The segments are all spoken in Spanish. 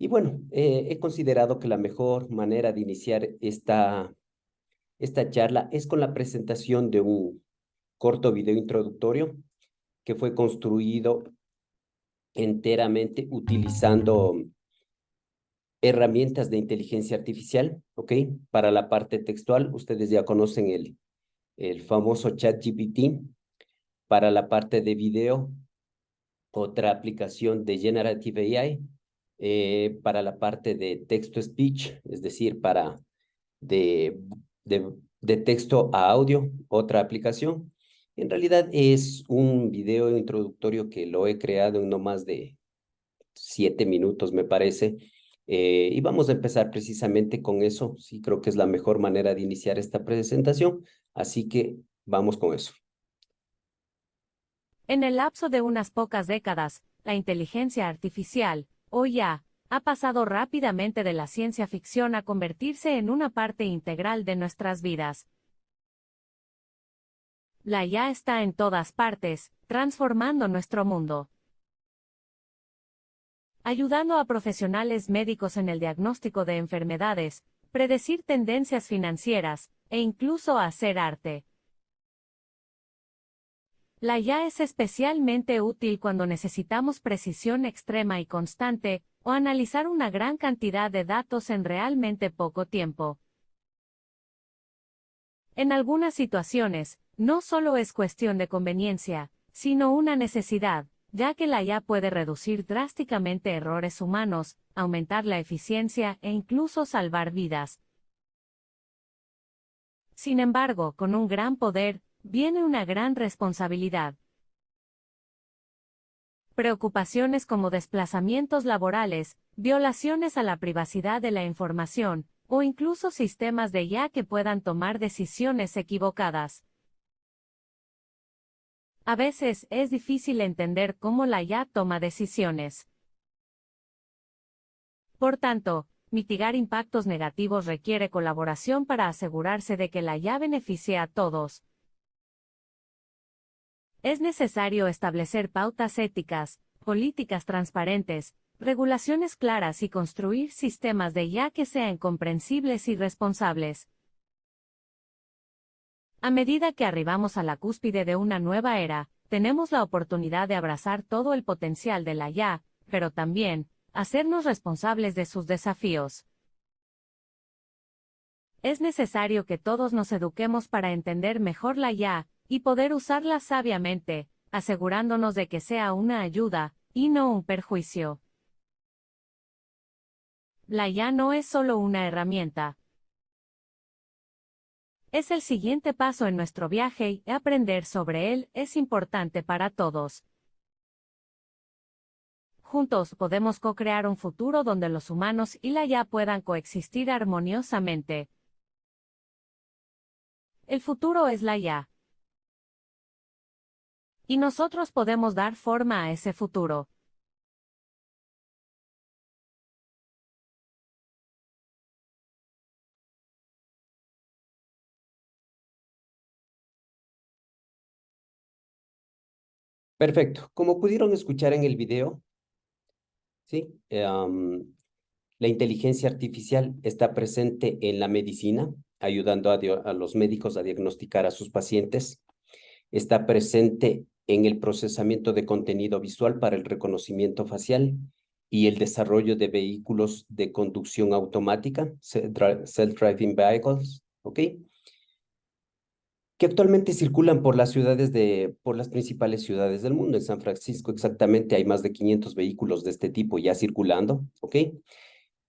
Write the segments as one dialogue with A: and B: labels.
A: Y bueno, he considerado que la mejor manera de iniciar esta charla es con la presentación de un corto video introductorio que fue construido enteramente utilizando herramientas de inteligencia artificial, ¿ok? Para la parte textual, ustedes ya conocen el famoso ChatGPT. Para la parte de video, otra aplicación de Generative AI. Para la parte de texto-speech, es decir, de, de texto a audio, otra aplicación. En realidad es un video introductorio que lo he creado en no más de 7 minutos, me parece. Y vamos a empezar precisamente con eso. Sí, creo que es la mejor manera de iniciar esta presentación. Así que vamos con eso.
B: En el lapso de unas pocas décadas, la inteligencia artificial, o IA, ha pasado rápidamente de la ciencia ficción a convertirse en una parte integral de nuestras vidas. La IA está en todas partes, transformando nuestro mundo, ayudando a profesionales médicos en el diagnóstico de enfermedades, predecir tendencias financieras, e incluso hacer arte. La IA es especialmente útil cuando necesitamos precisión extrema y constante, o analizar una gran cantidad de datos en realmente poco tiempo. En algunas situaciones, no solo es cuestión de conveniencia, sino una necesidad, ya que la IA puede reducir drásticamente errores humanos, aumentar la eficiencia e incluso salvar vidas. Sin embargo, con un gran poder, viene una gran responsabilidad. Preocupaciones como desplazamientos laborales, violaciones a la privacidad de la información, o incluso sistemas de IA que puedan tomar decisiones equivocadas. A veces es difícil entender cómo la IA toma decisiones. Por tanto, mitigar impactos negativos requiere colaboración para asegurarse de que la IA beneficie a todos. Es necesario establecer pautas éticas, políticas transparentes, regulaciones claras y construir sistemas de IA que sean comprensibles y responsables. A medida que arribamos a la cúspide de una nueva era, tenemos la oportunidad de abrazar todo el potencial de la IA, pero también, hacernos responsables de sus desafíos. Es necesario que todos nos eduquemos para entender mejor la IA, y poder usarla sabiamente, asegurándonos de que sea una ayuda, y no un perjuicio. La IA no es solo una herramienta. Es el siguiente paso en nuestro viaje y aprender sobre él es importante para todos. Juntos podemos co-crear un futuro donde los humanos y la IA puedan coexistir armoniosamente. El futuro es la IA. Y nosotros podemos dar forma a ese futuro.
A: Perfecto. Como pudieron escuchar en el video, ¿sí? La inteligencia artificial está presente en la medicina, ayudando a los médicos a diagnosticar a sus pacientes. Está presente en el procesamiento de contenido visual para el reconocimiento facial y el desarrollo de vehículos de conducción automática, self-driving vehicles, ¿ok? Que actualmente circulan por las principales ciudades del mundo. En San Francisco exactamente hay más de 500 vehículos de este tipo ya circulando, ¿ok?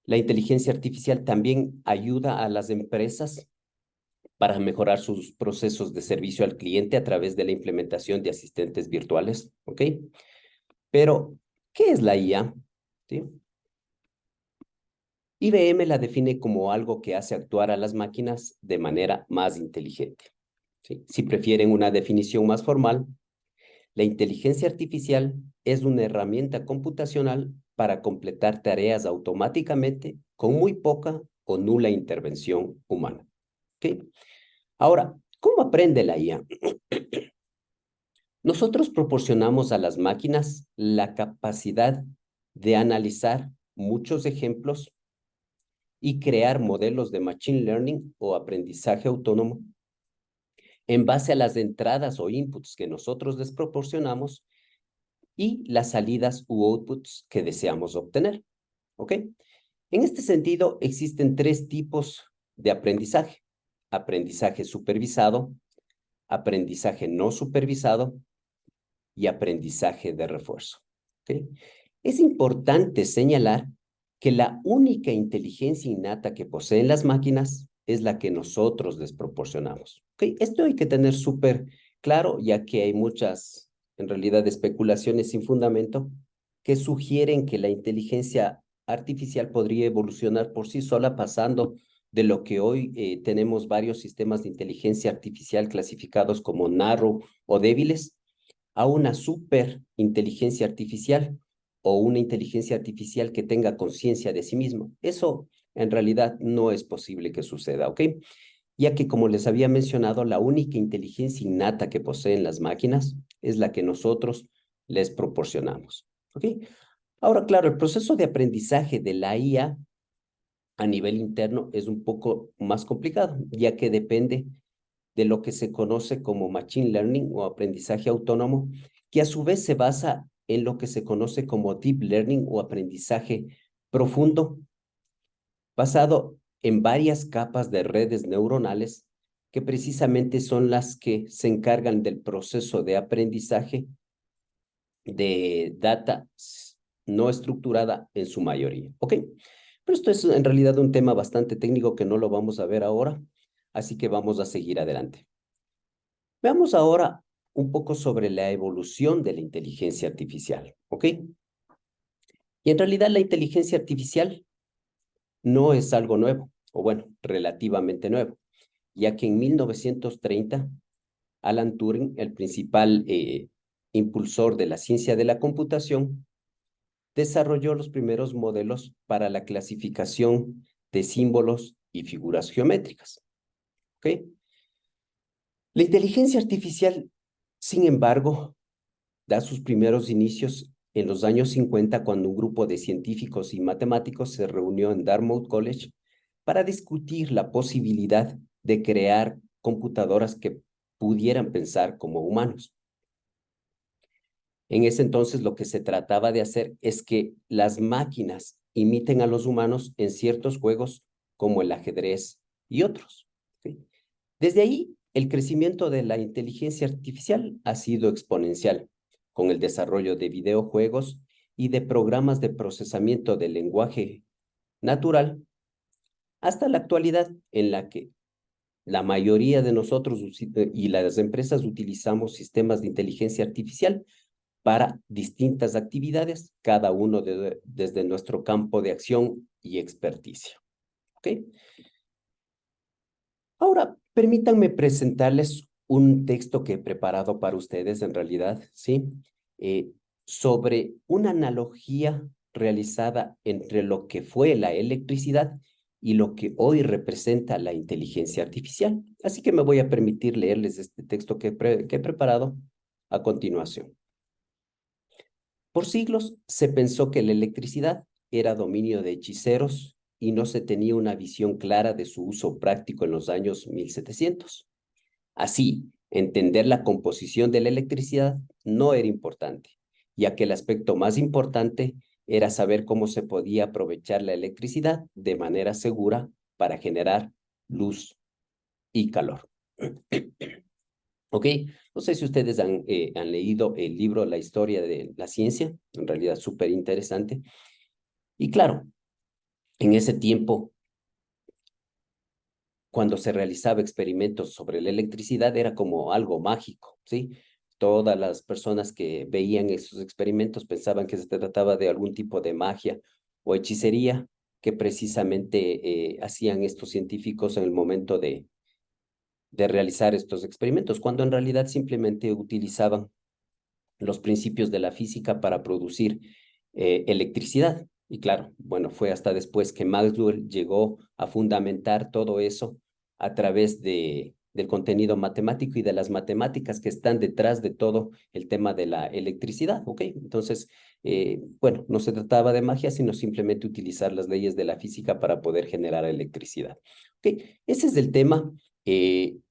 A: La inteligencia artificial también ayuda a las empresas para mejorar sus procesos de servicio al cliente a través de la implementación de asistentes virtuales, ¿ok? Pero, ¿qué es la IA? ¿Sí? IBM la define como algo que hace actuar a las máquinas de manera más inteligente, ¿sí? Si prefieren una definición más formal, la inteligencia artificial es una herramienta computacional para completar tareas automáticamente con muy poca o nula intervención humana, ¿ok? Ahora, ¿cómo aprende la IA? Nosotros proporcionamos a las máquinas la capacidad de analizar muchos ejemplos y crear modelos de machine learning o aprendizaje autónomo en base a las entradas o inputs que nosotros les proporcionamos y las salidas u outputs que deseamos obtener. ¿Ok? En este sentido, existen tres tipos de aprendizaje. Aprendizaje supervisado, aprendizaje no supervisado y aprendizaje de refuerzo. ¿Ok? Es importante señalar que la única inteligencia innata que poseen las máquinas es la que nosotros les proporcionamos. ¿Ok? Esto hay que tener súper claro, ya que hay muchas, en realidad, especulaciones sin fundamento que sugieren que la inteligencia artificial podría evolucionar por sí sola, pasando de lo que hoy tenemos varios sistemas de inteligencia artificial clasificados como narrow o débiles, a una superinteligencia artificial o una inteligencia artificial que tenga conciencia de sí mismo. Eso en realidad no es posible que suceda, ¿ok? Ya que, como les había mencionado, la única inteligencia innata que poseen las máquinas es la que nosotros les proporcionamos, ¿ok? Ahora, claro, el proceso de aprendizaje de la IA a nivel interno es un poco más complicado, ya que depende de lo que se conoce como machine learning o aprendizaje autónomo, que a su vez se basa en lo que se conoce como deep learning o aprendizaje profundo, basado en varias capas de redes neuronales que precisamente son las que se encargan del proceso de aprendizaje de data no estructurada en su mayoría. ¿Ok? Pero esto es en realidad un tema bastante técnico que no lo vamos a ver ahora, así que vamos a seguir adelante. Veamos ahora un poco sobre la evolución de la inteligencia artificial, ¿ok? Y en realidad la inteligencia artificial no es algo nuevo, o bueno, relativamente nuevo, ya que en 1930, Alan Turing, el principal impulsor de la ciencia de la computación, desarrolló los primeros modelos para la clasificación de símbolos y figuras geométricas, ¿ok? La inteligencia artificial, sin embargo, da sus primeros inicios en los años 50, cuando un grupo de científicos y matemáticos se reunió en Dartmouth College para discutir la posibilidad de crear computadoras que pudieran pensar como humanos. En ese entonces lo que se trataba de hacer es que las máquinas imiten a los humanos en ciertos juegos como el ajedrez y otros. ¿Sí? Desde ahí, el crecimiento de la inteligencia artificial ha sido exponencial, con el desarrollo de videojuegos y de programas de procesamiento del lenguaje natural, hasta la actualidad en la que la mayoría de nosotros y las empresas utilizamos sistemas de inteligencia artificial para distintas actividades, cada uno desde nuestro campo de acción y experticia. ¿Ok? Ahora, permítanme presentarles un texto que he preparado para ustedes, en realidad, ¿sí? Sobre una analogía realizada entre lo que fue la electricidad y lo que hoy representa la inteligencia artificial. Así que me voy a permitir leerles este texto que he preparado a continuación. Por siglos se pensó que la electricidad era dominio de hechiceros y no se tenía una visión clara de su uso práctico en los años 1700. Así, entender la composición de la electricidad no era importante, ya que el aspecto más importante era saber cómo se podía aprovechar la electricidad de manera segura para generar luz y calor. ¿Ok? No sé si ustedes han leído el libro La historia de la ciencia, en realidad súper interesante. Y claro, en ese tiempo, cuando se realizaba experimentos sobre la electricidad, era como algo mágico, ¿sí? Todas las personas que veían esos experimentos pensaban que se trataba de algún tipo de magia o hechicería que precisamente hacían estos científicos en el momento de realizar estos experimentos, cuando en realidad simplemente utilizaban los principios de la física para producir electricidad. Y claro, bueno, fue hasta después que Maxwell llegó a fundamentar todo eso a través de del contenido matemático y de las matemáticas que están detrás de todo el tema de la electricidad, ¿ok? Entonces, bueno, no se trataba de magia, sino simplemente utilizar las leyes de la física para poder generar electricidad, ¿ok? Ese es el tema.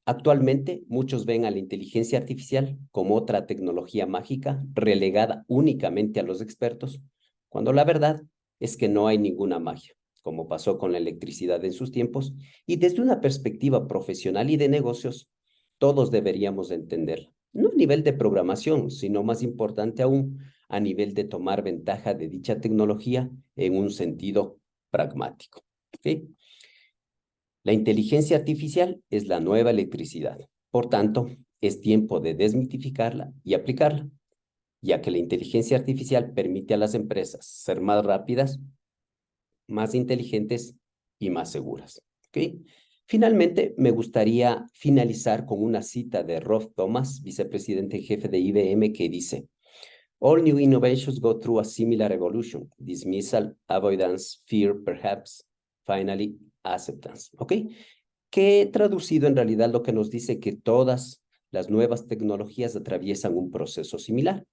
A: Actualmente, muchos ven a la inteligencia artificial como otra tecnología mágica relegada únicamente a los expertos, cuando la verdad es que no hay ninguna magia, como pasó con la electricidad en sus tiempos, y desde una perspectiva profesional y de negocios, todos deberíamos entenderla, no a nivel de programación, sino más importante aún, a nivel de tomar ventaja de dicha tecnología en un sentido pragmático. ¿Sí? La inteligencia artificial es la nueva electricidad. Por tanto, es tiempo de desmitificarla y aplicarla, ya que la inteligencia artificial permite a las empresas ser más rápidas, más inteligentes y más seguras. ¿Okay? Finalmente, me gustaría finalizar con una cita de Rolf Thomas, vicepresidente en jefe de IBM, que dice: "All new innovations go through a similar evolution: dismissal, avoidance, fear, perhaps, finally, acceptance". ¿Ok? Que traducido en realidad lo que nos dice que todas las nuevas tecnologías atraviesan un proceso similar.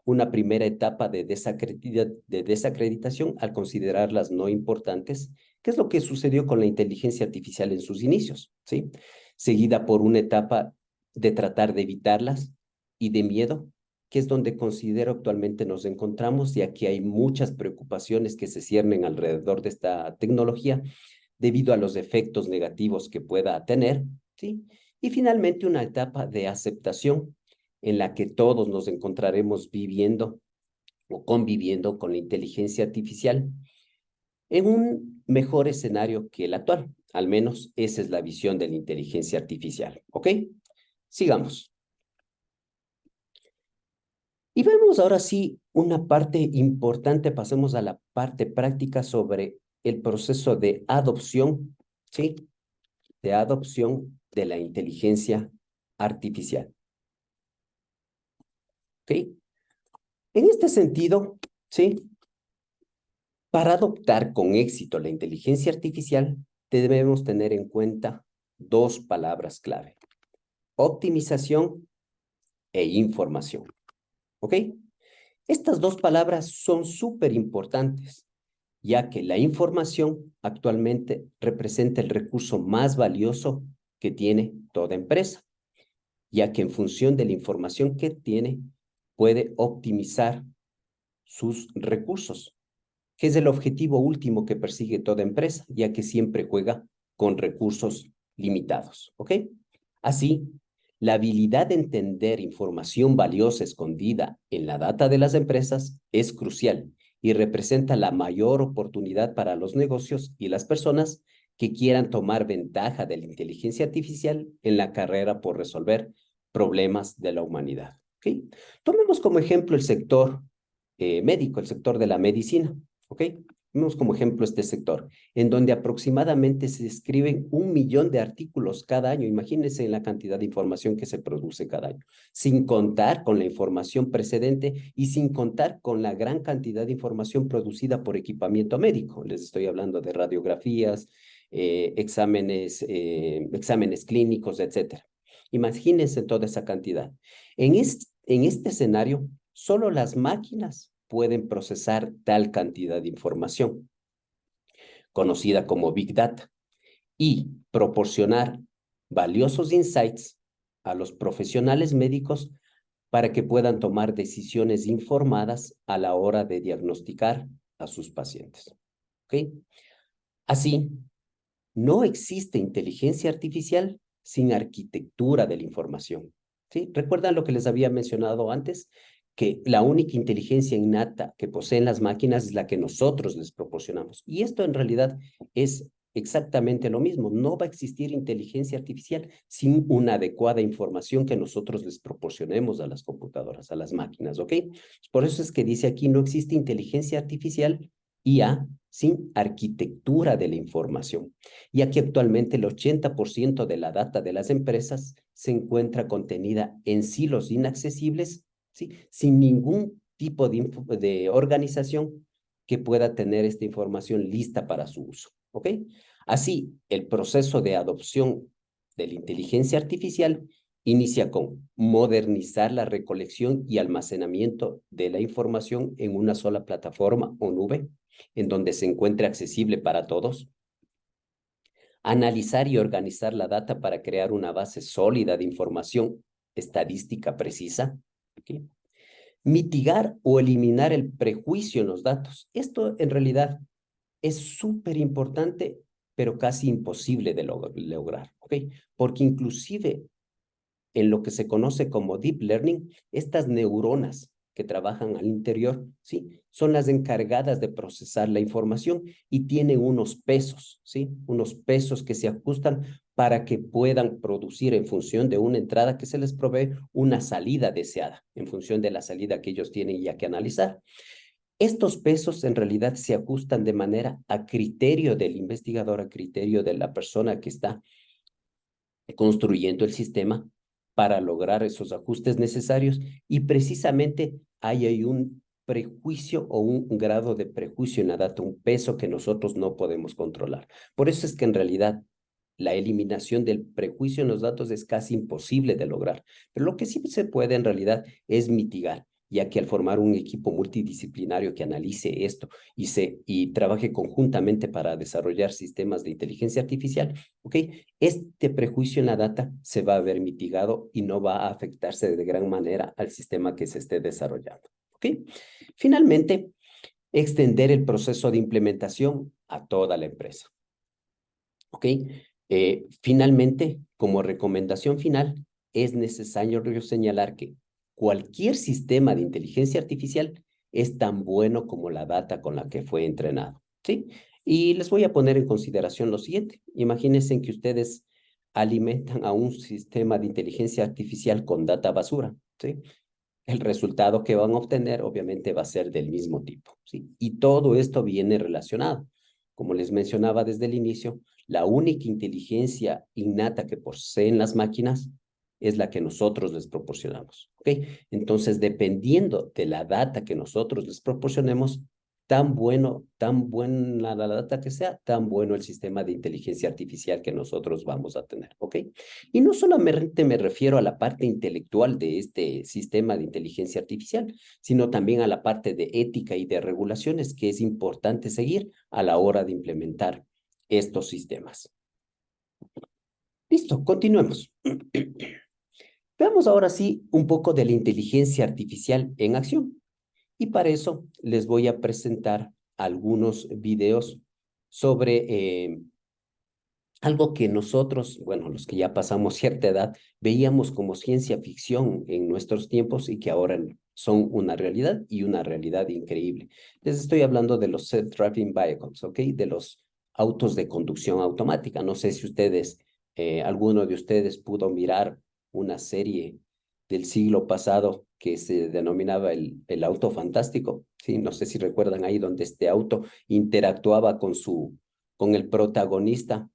A: Una primera etapa de desacreditación al considerarlas no importantes, que es lo que sucedió con la inteligencia artificial en sus inicios, ¿sí? Seguida por una etapa de tratar de evitarlas y de miedo, que es donde considero actualmente nos encontramos, y aquí hay muchas preocupaciones que se ciernen alrededor de esta tecnología debido a los efectos negativos que pueda tener, ¿sí? Y finalmente una etapa de aceptación en la que todos nos encontraremos viviendo o conviviendo con la inteligencia artificial en un mejor escenario que el actual. Al menos esa es la visión de la inteligencia artificial, ¿ok? Sigamos. Y vemos ahora sí una parte importante, pasemos a la parte práctica sobre el proceso de adopción, ¿sí? De adopción de la inteligencia artificial. ¿Ok? En este sentido, ¿sí? Para adoptar con éxito la inteligencia artificial, debemos tener en cuenta dos palabras clave: optimización e información. ¿Ok? Estas dos palabras son súper importantes, ya que la información actualmente representa el recurso más valioso que tiene toda empresa, ya que en función de la información que tiene, puede optimizar sus recursos, que es el objetivo último que persigue toda empresa, ya que siempre juega con recursos limitados, ¿ok? Así, la habilidad de entender información valiosa escondida en la data de las empresas es crucial y representa la mayor oportunidad para los negocios y las personas que quieran tomar ventaja de la inteligencia artificial en la carrera por resolver problemas de la humanidad, ¿ok? Tomemos como ejemplo el sector médico, el sector de la medicina, ¿ok? Vemos como ejemplo este sector, en donde aproximadamente se escriben 1 millón de artículos cada año. Imagínense la cantidad de información que se produce cada año, sin contar con la información precedente y sin contar con la gran cantidad de información producida por equipamiento médico. Les estoy hablando de radiografías, exámenes clínicos, etcétera. Imagínense toda esa cantidad. En este escenario, solo las máquinas pueden procesar tal cantidad de información, conocida como Big Data, y proporcionar valiosos insights a los profesionales médicos para que puedan tomar decisiones informadas a la hora de diagnosticar a sus pacientes. ¿Ok? Así, no existe inteligencia artificial sin arquitectura de la información. ¿Sí? ¿Recuerdan lo que les había mencionado antes? Que la única inteligencia innata que poseen las máquinas es la que nosotros les proporcionamos. Y esto en realidad es exactamente lo mismo. No va a existir inteligencia artificial sin una adecuada información que nosotros les proporcionemos a las computadoras, a las máquinas, ¿ok? Por eso es que dice aquí: no existe inteligencia artificial, IA, sin arquitectura de la información, ya que actualmente el 80% de la data de las empresas se encuentra contenida en silos inaccesibles, ¿sí? Sin ningún tipo de organización que pueda tener esta información lista para su uso, ¿ok? Así, el proceso de adopción de la inteligencia artificial inicia con modernizar la recolección y almacenamiento de la información en una sola plataforma o nube, en donde se encuentre accesible para todos. Analizar y organizar la data para crear una base sólida de información estadística precisa. ¿Okay? Mitigar o eliminar el prejuicio en los datos. Esto en realidad es súper importante, pero casi imposible de lograr, ¿ok? Porque inclusive en lo que se conoce como deep learning, estas neuronas que trabajan al interior, ¿sí? Son las encargadas de procesar la información y tienen unos pesos, ¿sí? Unos pesos que se ajustan para que puedan producir en función de una entrada que se les provee una salida deseada, en función de la salida que ellos tienen ya que analizar. Estos pesos en realidad se ajustan de manera a criterio del investigador, a criterio de la persona que está construyendo el sistema para lograr esos ajustes necesarios y precisamente hay un prejuicio o un grado de prejuicio en la data, un peso que nosotros no podemos controlar. Por eso es que en realidad la eliminación del prejuicio en los datos es casi imposible de lograr, pero lo que sí se puede en realidad es mitigar, ya que al formar un equipo multidisciplinario que analice esto y trabaje conjuntamente para desarrollar sistemas de inteligencia artificial, ¿ok? Este prejuicio en la data se va a ver mitigado y no va a afectarse de gran manera al sistema que se esté desarrollando, ¿ok? Finalmente, extender el proceso de implementación a toda la empresa, ¿ok? Finalmente, como recomendación final, es necesario señalar que cualquier sistema de inteligencia artificial es tan bueno como la data con la que fue entrenado, ¿sí? Y les voy a poner en consideración lo siguiente. Imagínense que ustedes alimentan a un sistema de inteligencia artificial con data basura, ¿sí? El resultado que van a obtener obviamente va a ser del mismo tipo, ¿sí? Y todo esto viene relacionado. Como les mencionaba desde el inicio, la única inteligencia innata que poseen las máquinas es la que nosotros les proporcionamos, ¿ok? Entonces, dependiendo de la data que nosotros les proporcionemos, tan buena la data que sea, tan bueno el sistema de inteligencia artificial que nosotros vamos a tener, ¿ok? Y no solamente me refiero a la parte intelectual de este sistema de inteligencia artificial, sino también a la parte de ética y de regulaciones que es importante seguir a la hora de implementar estos sistemas. Listo, continuemos. Veamos ahora sí un poco de la inteligencia artificial en acción. Y para eso les voy a presentar algunos videos sobre algo que nosotros, bueno, los que ya pasamos cierta edad, veíamos como ciencia ficción en nuestros tiempos y que ahora son una realidad y una realidad increíble. Les estoy hablando de los self-driving vehicles, ¿ok? De los autos de conducción automática. No sé si ustedes, alguno de ustedes pudo mirar una serie del siglo pasado que se denominaba el auto fantástico, ¿sí? No sé si recuerdan ahí donde este auto interactuaba con el protagonista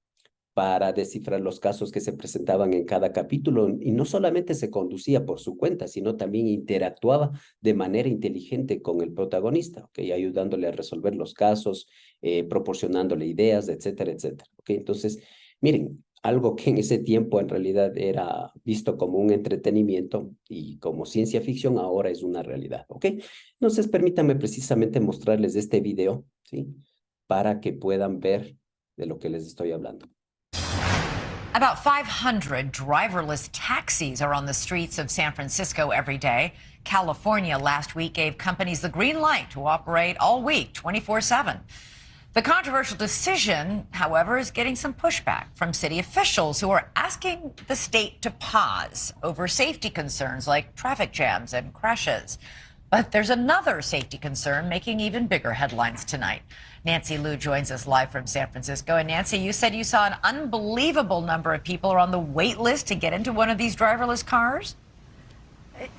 A: para descifrar los casos que se presentaban en cada capítulo y no solamente se conducía por su cuenta, sino también interactuaba de manera inteligente con el protagonista, ¿okay? Ayudándole a resolver los casos, proporcionándole ideas, etcétera, etcétera. ¿Okay? Entonces, miren, algo que en ese tiempo en realidad era visto como un entretenimiento y como ciencia ficción, ahora es una realidad, ¿ok? Entonces, permítanme precisamente mostrarles este video, ¿sí? Para que puedan ver de lo que les estoy hablando.
C: About 500 driverless taxis are on the streets of San Francisco every day. California last week gave companies the green light to operate all week, 24/7. The controversial decision, however, is getting some pushback from city officials who are asking the state to pause over safety concerns like traffic jams and crashes. But there's another safety concern making even bigger headlines tonight. Nancy Liu joins us live from San Francisco. And Nancy, you said you saw an unbelievable number of people are on the wait list to get into one of these driverless cars?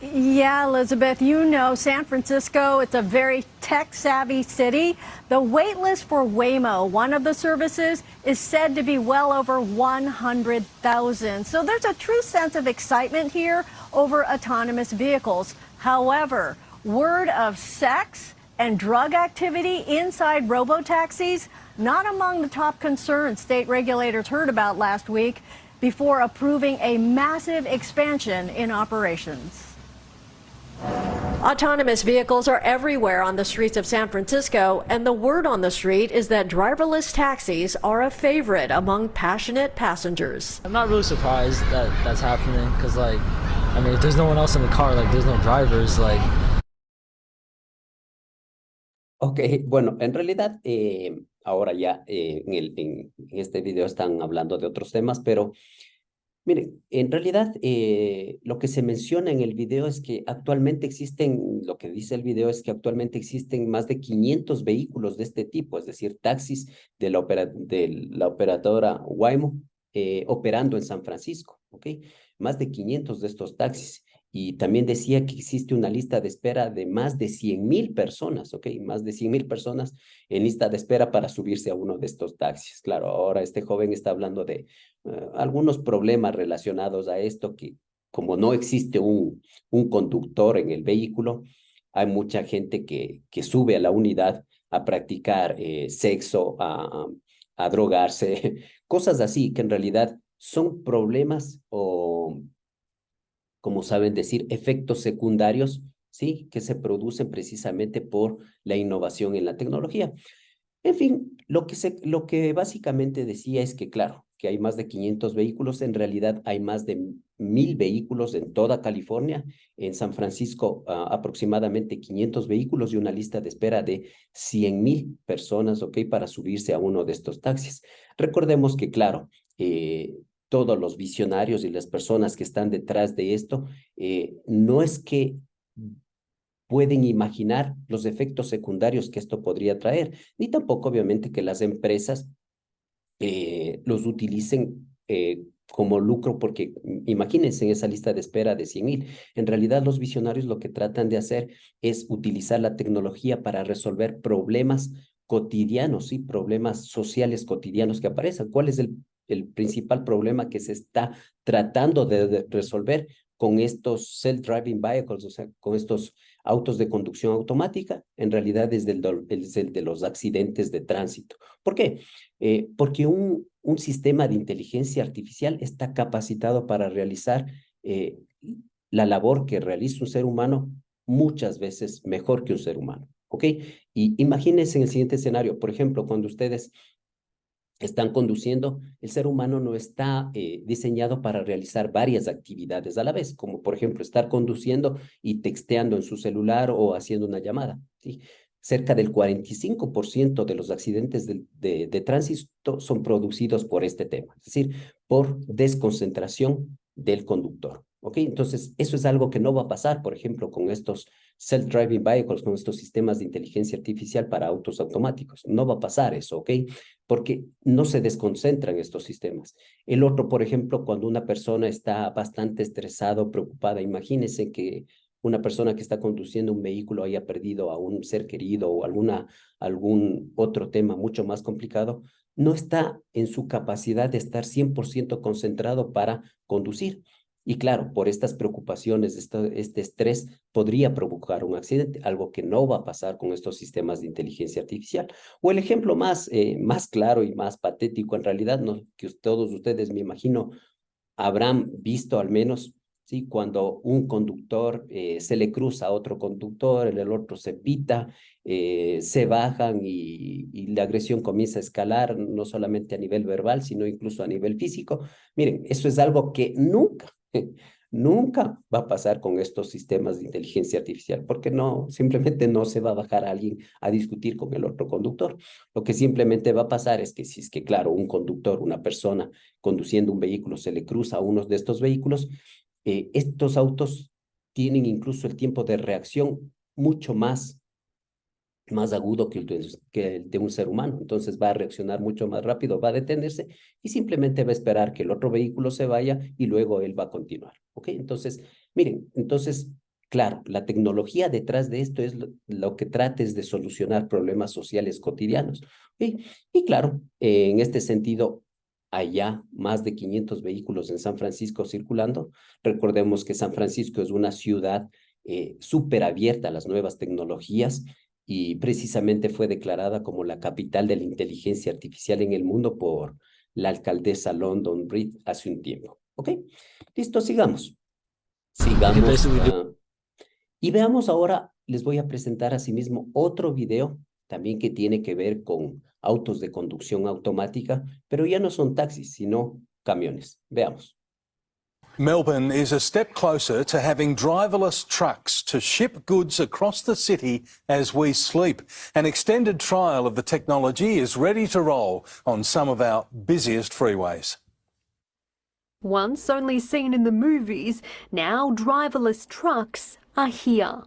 D: Yeah, Elizabeth, you know San Francisco, it's a very tech-savvy city. The wait list for Waymo, one of the services, is said to be well over 100,000. So there's a true sense of excitement here over autonomous vehicles. However, word of sex and drug activity inside robotaxis, not among the top concerns state regulators heard about last week. before approving a massive expansion in operations. Autonomous vehicles are everywhere on the streets of San Francisco, and the word on the street is that driverless taxis are a favorite among passionate passengers.
E: I'm not really surprised that that's happening because, like, I mean, if there's no one else in the car, like, there's no drivers, like.
A: Ok, bueno, en realidad, ahora ya en este video están hablando de otros temas, pero miren, en realidad lo que se menciona en el video es que actualmente existen, lo que dice el video es que actualmente existen más de 500 vehículos de este tipo, es decir, taxis de la operadora Waymo operando en San Francisco, ¿ok? Más de 500 de estos taxis. Y también decía que existe una lista de espera de más de 100,000 personas, ¿ok? Más de 100,000 personas en lista de espera para subirse a uno de estos taxis. Claro, ahora este joven está hablando de algunos problemas relacionados a esto, que como no existe un conductor en el vehículo, hay mucha gente que sube a la unidad a practicar sexo, a drogarse, cosas así, que en realidad son problemas o, como saben decir, efectos secundarios, ¿sí? Que se producen precisamente por la innovación en la tecnología. En fin, lo que básicamente decía es que, claro, que hay más de 500 vehículos, en realidad hay más de 1,000 vehículos en toda California, en San Francisco aproximadamente 500 vehículos y una lista de espera de 100,000 personas, ¿ok? Para subirse a uno de estos taxis. Recordemos que, claro, todos los visionarios y las personas que están detrás de esto, no es que pueden imaginar los efectos secundarios que esto podría traer, ni tampoco obviamente que las empresas los utilicen como lucro, porque imagínense en esa lista de espera de 100,000. En realidad los visionarios lo que tratan de hacer es utilizar la tecnología para resolver problemas cotidianos, ¿sí? Problemas sociales cotidianos que aparecen. ¿Cuál es el principal problema que se está tratando de resolver con estos self-driving vehicles, o sea, con estos autos de conducción automática? En realidad es el de los accidentes de tránsito. ¿Por qué? Porque un sistema de inteligencia artificial está capacitado para realizar la labor que realiza un ser humano muchas veces mejor que un ser humano, ¿ok? Y imagínense en el siguiente escenario, por ejemplo, cuando ustedes están conduciendo, el ser humano no está diseñado para realizar varias actividades a la vez, como por ejemplo estar conduciendo y texteando en su celular o haciendo una llamada, ¿sí? Cerca del 45% de los accidentes de tránsito son producidos por este tema, es decir, por desconcentración del conductor, ¿ok? Entonces, eso es algo que no va a pasar, por ejemplo, con estos self-driving vehicles, con estos sistemas de inteligencia artificial para autos automáticos. No va a pasar eso, ¿ok? Porque no se desconcentran estos sistemas. El otro, por ejemplo, cuando una persona está bastante estresada o preocupada, imagínense que una persona que está conduciendo un vehículo haya perdido a un ser querido o algún otro tema mucho más complicado, no está en su capacidad de estar 100% concentrado para conducir. Y claro, por estas preocupaciones, este estrés podría provocar un accidente, algo que no va a pasar con estos sistemas de inteligencia artificial. O el ejemplo más claro y más patético, en realidad, no, que todos ustedes, me imagino, habrán visto al menos, ¿sí? Cuando un conductor se le cruza a otro conductor, el otro se pita, se bajan y la agresión comienza a escalar, no solamente a nivel verbal, sino incluso a nivel físico. Miren, eso es algo que nunca va a pasar con estos sistemas de inteligencia artificial, porque simplemente no se va a bajar a alguien a discutir con el otro conductor. Lo que simplemente va a pasar es que si es que, claro, un conductor, una persona conduciendo un vehículo se le cruza a uno de estos vehículos, estos autos tienen incluso el tiempo de reacción mucho más agudo que el de un ser humano. Entonces va a reaccionar mucho más rápido, va a detenerse y simplemente va a esperar que el otro vehículo se vaya y luego él va a continuar, ¿ok? Entonces, miren, claro, la tecnología detrás de esto es lo que trata es de solucionar problemas sociales cotidianos, ¿ok? Y claro, en este sentido, hay ya más de 500 vehículos en San Francisco circulando. Recordemos que San Francisco es una ciudad súper abierta a las nuevas tecnologías y precisamente fue declarada como la capital de la inteligencia artificial en el mundo por la alcaldesa London Breed hace un tiempo. ¿Ok? Listo, sigamos. Sigamos. Y veamos ahora, les voy a presentar asimismo otro video también que tiene que ver con autos de conducción automática, pero ya no son taxis, sino camiones. Veamos.
F: Melbourne is a step closer to having driverless trucks to ship goods across the city as we sleep. An extended trial of the technology is ready to roll on some of our busiest freeways.
G: Once only seen in the movies, now driverless trucks are here.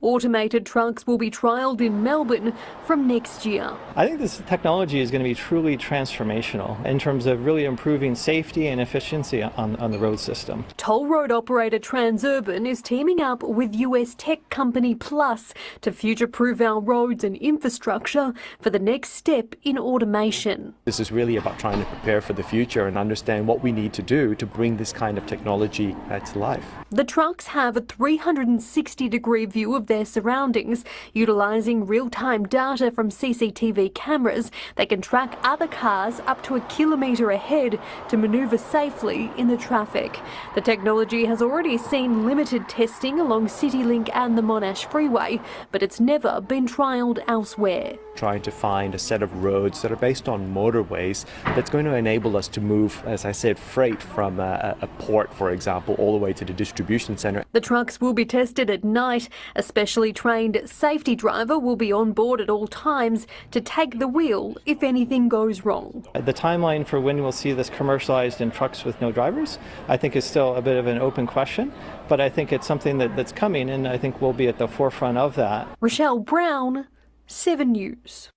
G: Automated trucks will be trialled in Melbourne from next year.
H: I think this technology is going to be truly transformational in terms of really improving safety and efficiency on the road system.
G: Toll road operator Transurban is teaming up with US tech company Plus to future-proof our roads and infrastructure for the next step in automation.
I: This is really about trying to prepare for the future and understand what we need to do to bring this kind of technology to life.
G: The trucks have a 360-degree view of their surroundings. Utilising real-time data from CCTV cameras, they can track other cars up to a kilometre ahead to manoeuvre safely in the traffic. The technology has already seen limited testing along CityLink and the Monash Freeway, but it's never been trialled elsewhere.
I: Trying to find a set of roads that are based on motorways that's going to enable us to move, as I said, freight from a port, for example, all the way to the distribution centre.
G: The trucks will be tested at night. A specially trained safety driver will be on board at all times to take the wheel if anything goes wrong.
H: The timeline for when we'll see this commercialized in trucks with no drivers, I think is still a bit of an open question, but I think it's something that's coming, and I think we'll be at the forefront of that.
G: Rochelle Brown, 7 News.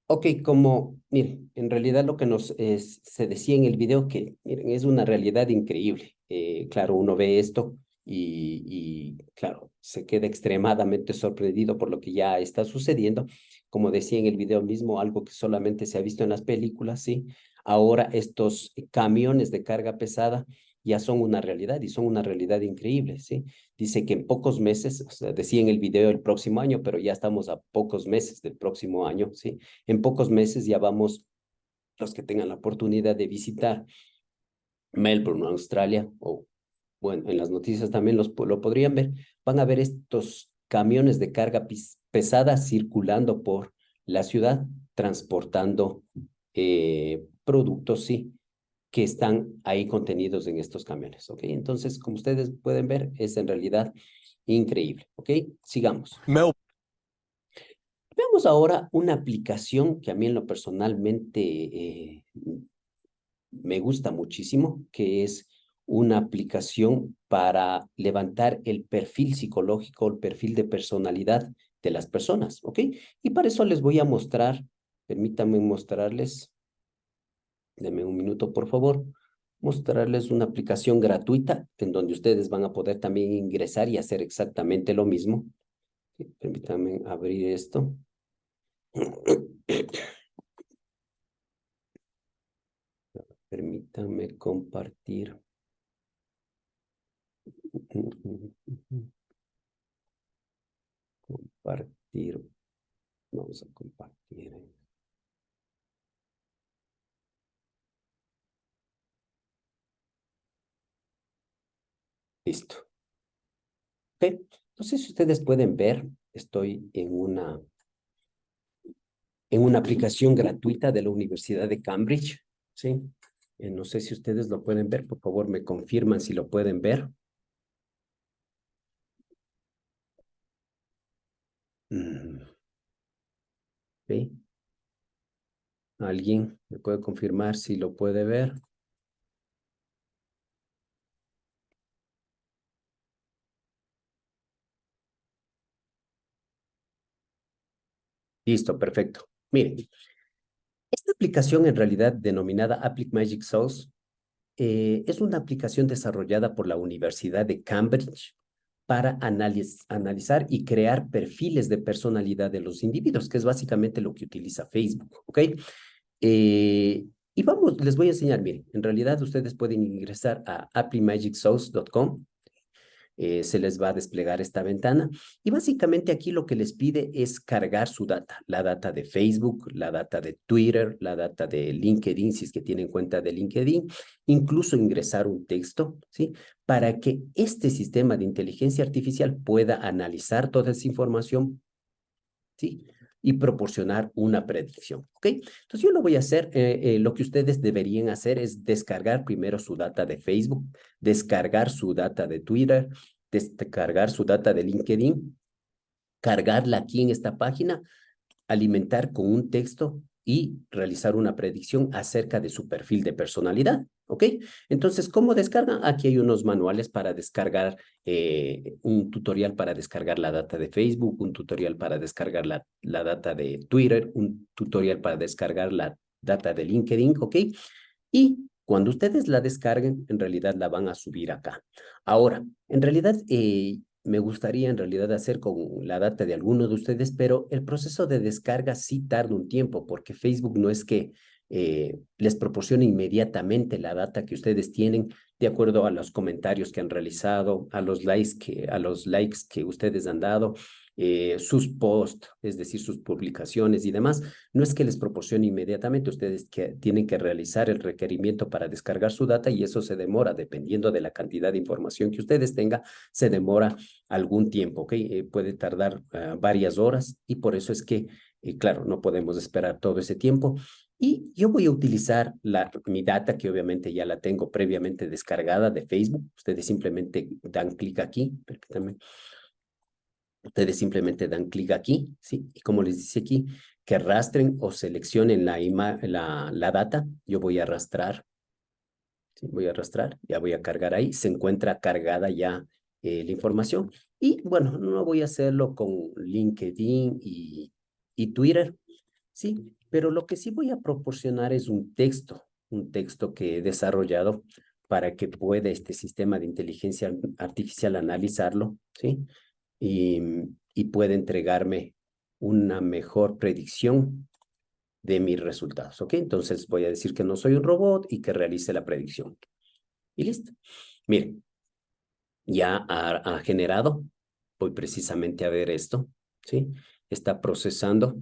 A: Ok, como, miren, en realidad lo que se decía en el video que, miren, es una realidad increíble. Claro, uno ve esto y, claro, se queda extremadamente sorprendido por lo que ya está sucediendo. Como decía en el video mismo, algo que solamente se ha visto en las películas, ¿sí? Ahora estos camiones de carga pesada ya son una realidad y son una realidad increíble, ¿sí? Dice que en pocos meses, o sea, decía en el video el próximo año, pero ya estamos a pocos meses del próximo año, ¿sí? En pocos meses ya vamos, los que tengan la oportunidad de visitar Melbourne, Australia, o bueno, en las noticias también lo podrían ver, van a ver estos camiones de carga pesada circulando por la ciudad, transportando productos, sí, que están ahí contenidos en estos camiones, ¿ok? Entonces, como ustedes pueden ver, es en realidad increíble, ¿ok? Sigamos. Veamos ahora una aplicación que a mí en lo personalmente me gusta muchísimo, que es una aplicación para levantar el perfil psicológico, el perfil de personalidad de las personas, ¿ok? Y para eso les voy a mostrar, permítanme mostrarles, denme un minuto, por favor, mostrarles una aplicación gratuita en donde ustedes van a poder también ingresar y hacer exactamente lo mismo. Permítanme abrir esto. Permítanme compartir. Compartir. Vamos a compartir. Listo. Ok. Entonces, ustedes pueden ver, estoy en una aplicación gratuita de la Universidad de Cambridge, ¿sí? No sé si ustedes lo pueden ver, por favor me confirman si lo pueden ver. ¿Sí? ¿Alguien me puede confirmar si lo puede ver? Listo, perfecto. Miren, esta aplicación en realidad denominada Applic Magic Sauce es una aplicación desarrollada por la Universidad de Cambridge para analizar y crear perfiles de personalidad de los individuos, que es básicamente lo que utiliza Facebook, ¿ok? Y vamos, les voy a enseñar, miren, en realidad ustedes pueden ingresar a applymagicsauce.com. se les va a desplegar esta ventana. Y básicamente aquí lo que les pide es cargar su data, la data de Facebook, la data de Twitter, la data de LinkedIn, si es que tienen cuenta de LinkedIn, incluso ingresar un texto, ¿sí? Para que este sistema de inteligencia artificial pueda analizar toda esa información, ¿sí? Y proporcionar una predicción, ¿ok? Entonces yo lo voy a hacer, lo que ustedes deberían hacer es descargar primero su data de Facebook, descargar su data de Twitter, descargar su data de LinkedIn, cargarla aquí en esta página, alimentar con un texto y realizar una predicción acerca de su perfil de personalidad, ¿ok? Entonces, ¿cómo descargan? Aquí hay unos manuales para descargar, un tutorial para descargar la data de Facebook, un tutorial para descargar la data de Twitter, un tutorial para descargar la data de LinkedIn, ¿ok? Y cuando ustedes la descarguen, en realidad la van a subir acá. Ahora, en realidad, me gustaría en realidad hacer con la data de alguno de ustedes, pero el proceso de descarga sí tarda un tiempo, porque Facebook no es que les proporcione inmediatamente la data que ustedes tienen de acuerdo a los comentarios que han realizado, a los likes que ustedes han dado, sus posts, es decir, sus publicaciones y demás. No es que les proporcione inmediatamente, ustedes tienen que realizar el requerimiento para descargar su data y eso se demora, dependiendo de la cantidad de información que ustedes tengan, se demora algún tiempo, ¿ok? Puede tardar varias horas y por eso es que, claro, no podemos esperar todo ese tiempo. Y yo voy a utilizar mi data, que obviamente ya la tengo previamente descargada de Facebook. Ustedes simplemente dan clic aquí, permítanme. Ustedes simplemente dan clic aquí, ¿sí? Y como les dice aquí, que arrastren o seleccionen la data. Yo voy a arrastrar, ¿sí? Voy a arrastrar, ya voy a cargar ahí. Se encuentra cargada ya la información. Y bueno, no voy a hacerlo con LinkedIn y Twitter, ¿sí? Pero lo que sí voy a proporcionar es un texto que he desarrollado para que pueda este sistema de inteligencia artificial analizarlo, ¿sí? Y puede entregarme una mejor predicción de mis resultados, ¿ok? Entonces voy a decir que no soy un robot y que realice la predicción. Y listo. Miren, ya ha generado, voy precisamente a ver esto, ¿sí? Está procesando.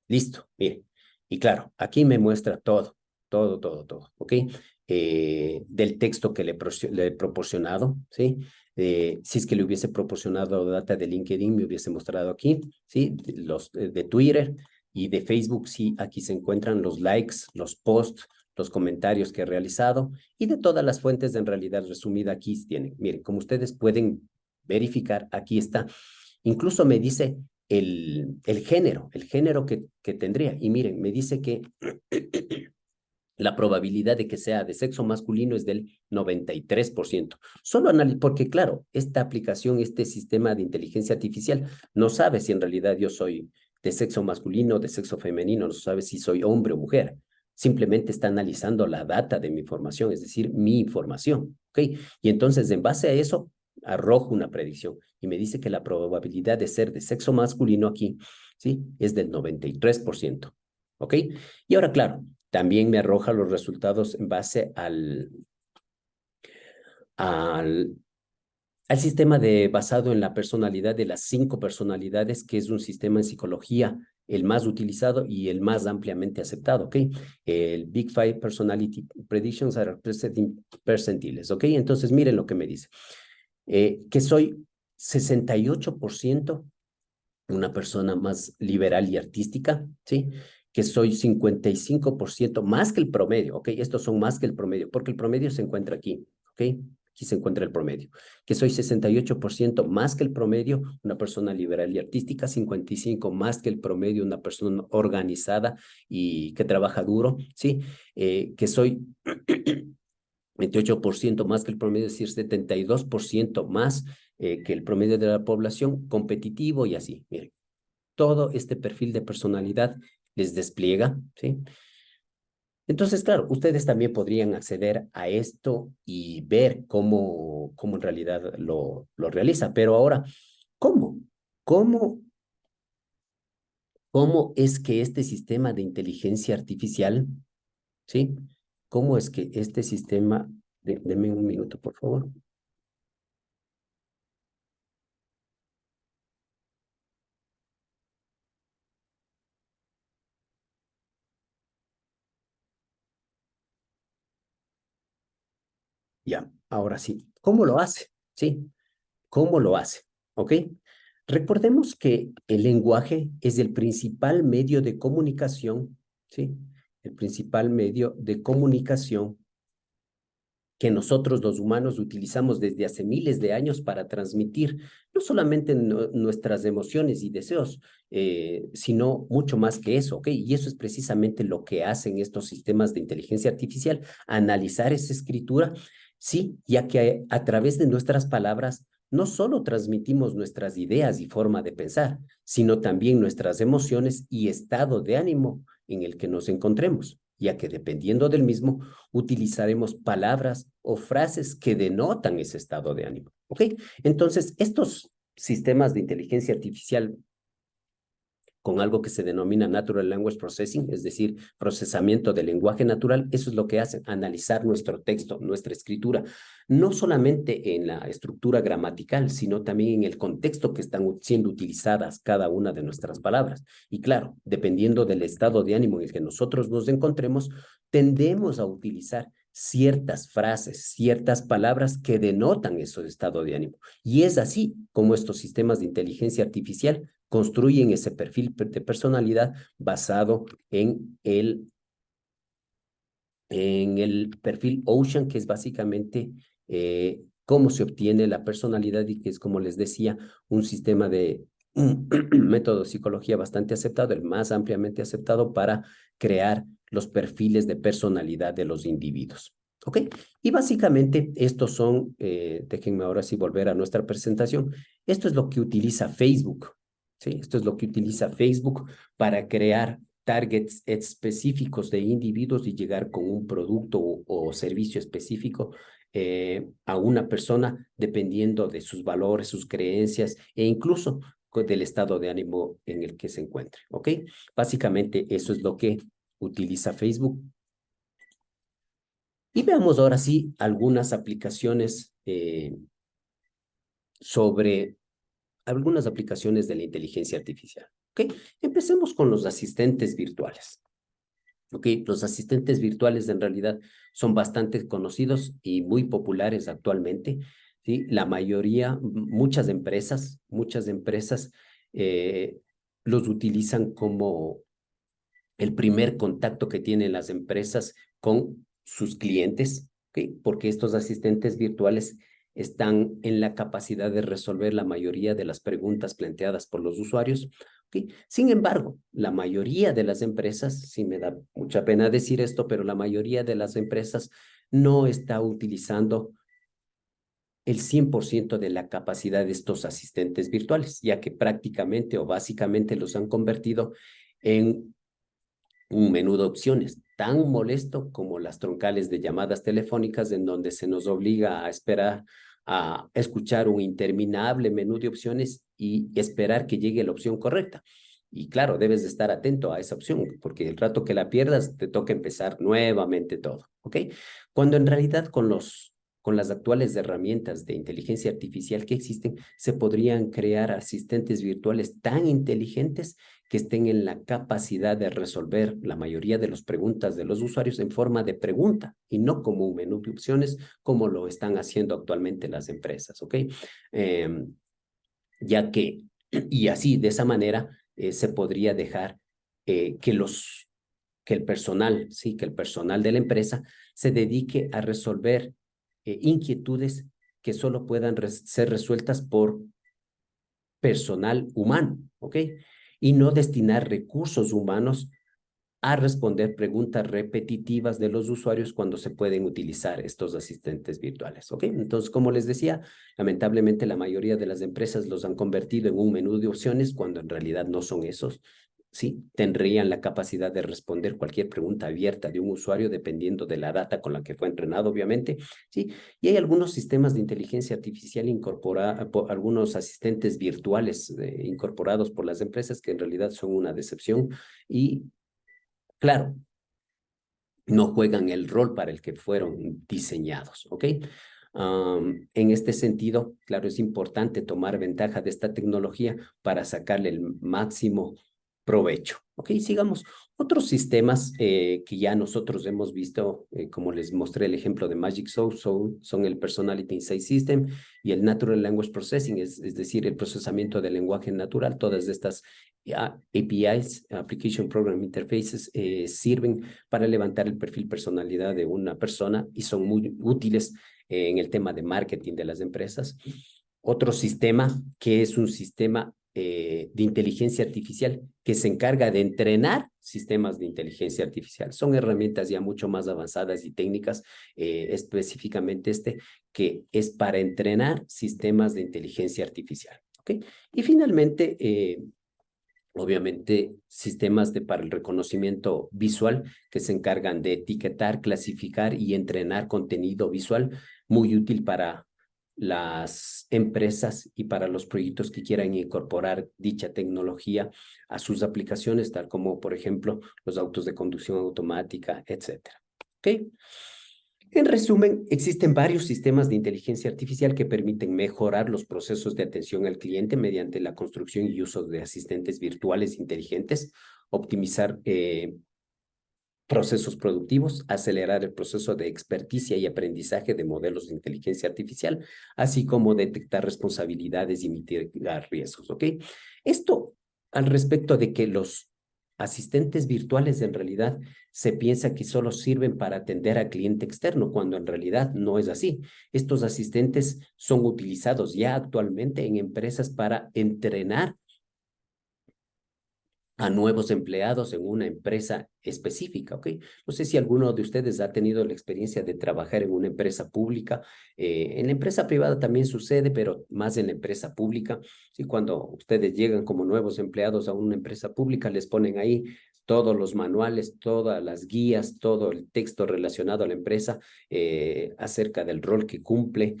A: Listo, miren. Y claro, aquí me muestra todo, ¿ok? Del texto que le he proporcionado, ¿sí? Si es que le hubiese proporcionado data de LinkedIn, me hubiese mostrado aquí, ¿sí? Los de Twitter y de Facebook, sí, aquí se encuentran los likes, los posts, los comentarios que he realizado y de todas las fuentes en realidad resumida aquí tienen. Miren, como ustedes pueden verificar, aquí está. Incluso me dice el género que tendría. Y miren, me dice que la probabilidad de que sea de sexo masculino es del 93%. Solo porque claro, esta aplicación, este sistema de inteligencia artificial no sabe si en realidad yo soy de sexo masculino, de sexo femenino, no sabe si soy hombre o mujer. Simplemente está analizando la data de mi información, es decir, mi información, ¿ok? Y entonces, en base a eso, arrojo una predicción y me dice que la probabilidad de ser de sexo masculino aquí, ¿sí? Es del 93%, ¿ok? Y ahora, claro, también me arroja los resultados en base al sistema basado en la personalidad de las 5 personalidades, que es un sistema en psicología el más utilizado y el más ampliamente aceptado, ¿ok? El Big Five Personality Predictions are Representing Percentiles, ¿ok? Entonces, miren lo que me dice. Que soy 68% una persona más liberal y artística, ¿sí? Que soy 55% más que el promedio, ¿ok? Estos son más que el promedio, porque el promedio se encuentra aquí, ¿ok? Aquí se encuentra el promedio. Que soy 68% más que el promedio, una persona liberal y artística, 55% más que el promedio, una persona organizada y que trabaja duro, ¿sí? Que soy 28% más que el promedio, es decir, 72% más que el promedio de la población, competitivo y así. Miren, todo este perfil de personalidad les despliega, ¿sí? Entonces, claro, ustedes también podrían acceder a esto y ver cómo en realidad lo realiza. Pero ahora, ¿cómo? ¿Cómo es que este sistema de inteligencia artificial, ¿sí? ¿Cómo es que este sistema Denme un minuto, por favor. Ya, ahora sí. ¿Cómo lo hace? Sí, ¿cómo lo hace? ¿Ok? Recordemos que el lenguaje es el principal medio de comunicación, ¿sí? El principal medio de comunicación que nosotros los humanos utilizamos desde hace miles de años para transmitir no solamente nuestras emociones y deseos, sino mucho más que eso, ¿ok? Y eso es precisamente lo que hacen estos sistemas de inteligencia artificial, analizar esa escritura, sí, ya que a través de nuestras palabras no solo transmitimos nuestras ideas y forma de pensar, sino también nuestras emociones y estado de ánimo en el que nos encontremos, ya que dependiendo del mismo, utilizaremos palabras o frases que denotan ese estado de ánimo, ¿ok? Entonces, estos sistemas de inteligencia artificial con algo que se denomina Natural Language Processing, es decir, procesamiento del lenguaje natural, eso es lo que hacen, analizar nuestro texto, nuestra escritura, no solamente en la estructura gramatical, sino también en el contexto que están siendo utilizadas cada una de nuestras palabras. Y claro, dependiendo del estado de ánimo en el que nosotros nos encontremos, tendemos a utilizar ciertas frases, ciertas palabras que denotan ese estado de ánimo. Y es así como estos sistemas de inteligencia artificial construyen ese perfil de personalidad basado en el perfil Ocean, que es básicamente cómo se obtiene la personalidad y que es, como les decía, un sistema de método de psicología bastante aceptado, el más ampliamente aceptado para crear los perfiles de personalidad de los individuos. ¿Ok? Y básicamente estos son, déjenme ahora sí volver a nuestra presentación, esto es lo que utiliza Facebook, ¿sí? Esto es lo que utiliza Facebook para crear targets específicos de individuos y llegar con un producto o servicio específico a una persona dependiendo de sus valores, sus creencias e incluso del estado de ánimo en el que se encuentre, ¿ok? Básicamente eso es lo que utiliza Facebook. Y veamos ahora sí algunas aplicaciones sobre algunas aplicaciones de la inteligencia artificial, ¿ok? Empecemos con los asistentes virtuales. ¿Ok? Los asistentes virtuales en realidad son bastante conocidos y muy populares actualmente, ¿sí? La mayoría, muchas empresas los utilizan como el primer contacto que tienen las empresas con sus clientes, ¿ok? Porque estos asistentes virtuales están en la capacidad de resolver la mayoría de las preguntas planteadas por los usuarios. ¿Okay? Sin embargo, la mayoría de las empresas, sí me da mucha pena decir esto, pero la mayoría de las empresas no está utilizando el 100% de la capacidad de estos asistentes virtuales, ya que prácticamente o básicamente los han convertido en un menú de opciones tan molesto como las troncales de llamadas telefónicas en donde se nos obliga a esperar a escuchar un interminable menú de opciones y esperar que llegue la opción correcta. Y claro, debes de estar atento a esa opción, porque el rato que la pierdas, te toca empezar nuevamente todo, ¿ok? Cuando en realidad con las actuales herramientas de inteligencia artificial que existen, se podrían crear asistentes virtuales tan inteligentes que estén en la capacidad de resolver la mayoría de las preguntas de los usuarios en forma de pregunta y no como un menú de opciones como lo están haciendo actualmente las empresas, ¿ok? Ya que, y así, de esa manera, se podría dejar que el personal, sí, que el personal de la empresa se dedique a resolver inquietudes que solo puedan ser resueltas por personal humano, ¿ok? Y no destinar recursos humanos a responder preguntas repetitivas de los usuarios cuando se pueden utilizar estos asistentes virtuales, ¿ok? Entonces, como les decía, lamentablemente la mayoría de las empresas los han convertido en un menú de opciones cuando en realidad no son esos, ¿sí? Tendrían la capacidad de responder cualquier pregunta abierta de un usuario dependiendo de la data con la que fue entrenado, obviamente, ¿sí? Y hay algunos sistemas de inteligencia artificial algunos asistentes virtuales incorporados por las empresas que en realidad son una decepción y claro, no juegan el rol para el que fueron diseñados, ¿ok? En este sentido, claro, es importante tomar ventaja de esta tecnología para sacarle el máximo provecho. Ok, sigamos. Otros sistemas que ya nosotros hemos visto, como les mostré el ejemplo de Magic Source, son el Personality Insight System y el Natural Language Processing, es decir, el procesamiento del lenguaje natural. Todas estas APIs, Application Program Interfaces, sirven para levantar el perfil personalidad de una persona y son muy útiles en el tema de marketing de las empresas. Otro sistema que es un sistema de inteligencia artificial que se encarga de entrenar sistemas de inteligencia artificial. Son herramientas ya mucho más avanzadas y técnicas, específicamente que es para entrenar sistemas de inteligencia artificial. ¿Okay? Y finalmente, obviamente, sistemas para el reconocimiento visual que se encargan de etiquetar, clasificar y entrenar contenido visual, muy útil para las empresas y para los proyectos que quieran incorporar dicha tecnología a sus aplicaciones, tal como, por ejemplo, los autos de conducción automática, etcétera. ¿Ok? En resumen, existen varios sistemas de inteligencia artificial que permiten mejorar los procesos de atención al cliente mediante la construcción y uso de asistentes virtuales inteligentes, optimizar procesos productivos, acelerar el proceso de experticia y aprendizaje de modelos de inteligencia artificial, así como detectar responsabilidades y mitigar riesgos, ¿ok? Esto al respecto de que los asistentes virtuales en realidad se piensa que solo sirven para atender al cliente externo, cuando en realidad no es así. Estos asistentes son utilizados ya actualmente en empresas para entrenar a nuevos empleados en una empresa específica, ¿ok? No sé si alguno de ustedes ha tenido la experiencia de trabajar en una empresa pública. En la empresa privada también sucede, pero más en la empresa pública. ¿Sí? Cuando ustedes llegan como nuevos empleados a una empresa pública, les ponen ahí todos los manuales, todas las guías, todo el texto relacionado a la empresa acerca del rol que cumple,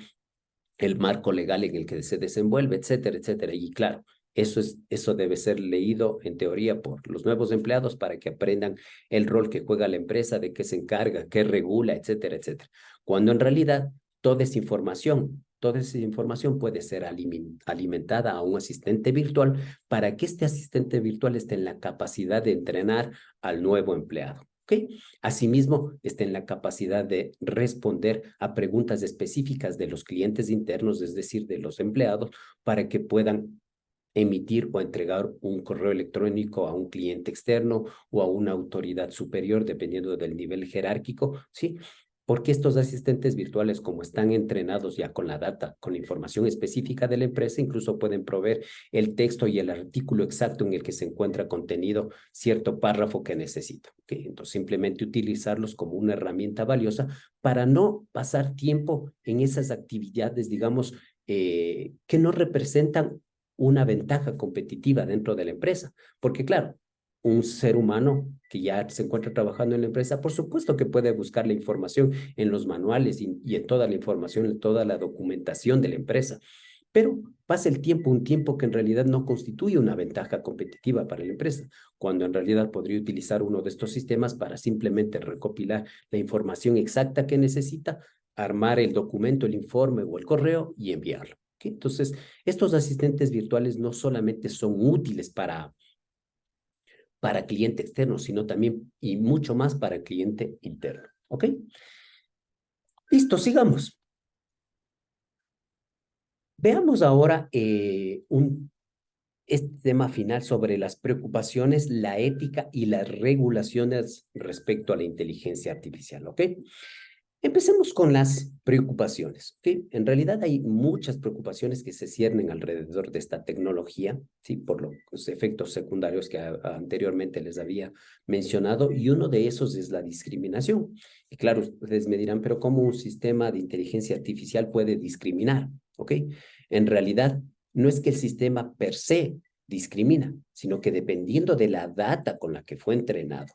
A: el marco legal en el que se desenvuelve, etcétera, etcétera. Y claro, eso debe ser leído en teoría por los nuevos empleados para que aprendan el rol que juega la empresa, de qué se encarga, qué regula, etcétera, etcétera. Cuando en realidad toda esa información puede ser alimentada a un asistente virtual para que este asistente virtual esté en la capacidad de entrenar al nuevo empleado. ¿Okay? Asimismo, está en la capacidad de responder a preguntas específicas de los clientes internos, es decir, de los empleados, para que puedan emitir o entregar un correo electrónico a un cliente externo o a una autoridad superior, dependiendo del nivel jerárquico, ¿sí? Porque estos asistentes virtuales, como están entrenados ya con la data, con la información específica de la empresa, incluso pueden proveer el texto y el artículo exacto en el que se encuentra contenido cierto párrafo que necesita. ¿Okay? Entonces, simplemente utilizarlos como una herramienta valiosa para no pasar tiempo en esas actividades, digamos, que no representan una ventaja competitiva dentro de la empresa. Porque claro, un ser humano que ya se encuentra trabajando en la empresa, por supuesto que puede buscar la información en los manuales y en toda la información, en toda la documentación de la empresa. Pero pasa el tiempo, un tiempo que en realidad no constituye una ventaja competitiva para la empresa, cuando en realidad podría utilizar uno de estos sistemas para simplemente recopilar la información exacta que necesita, armar el documento, el informe o el correo y enviarlo. ¿Okay? Entonces, estos asistentes virtuales no solamente son útiles para cliente externo, sino también y mucho más para cliente interno. ¿Ok? Listo, sigamos. Veamos ahora este tema final sobre las preocupaciones, la ética y las regulaciones respecto a la inteligencia artificial. ¿Ok? Empecemos con las preocupaciones. ¿Okay? En realidad hay muchas preocupaciones que se ciernen alrededor de esta tecnología, ¿sí? Por los efectos secundarios que anteriormente les había mencionado, y uno de esos es la discriminación. Y claro, ustedes me dirán, pero ¿cómo un sistema de inteligencia artificial puede discriminar? ¿Ok? En realidad, no es que el sistema per se discrimina, sino que dependiendo de la data con la que fue entrenado,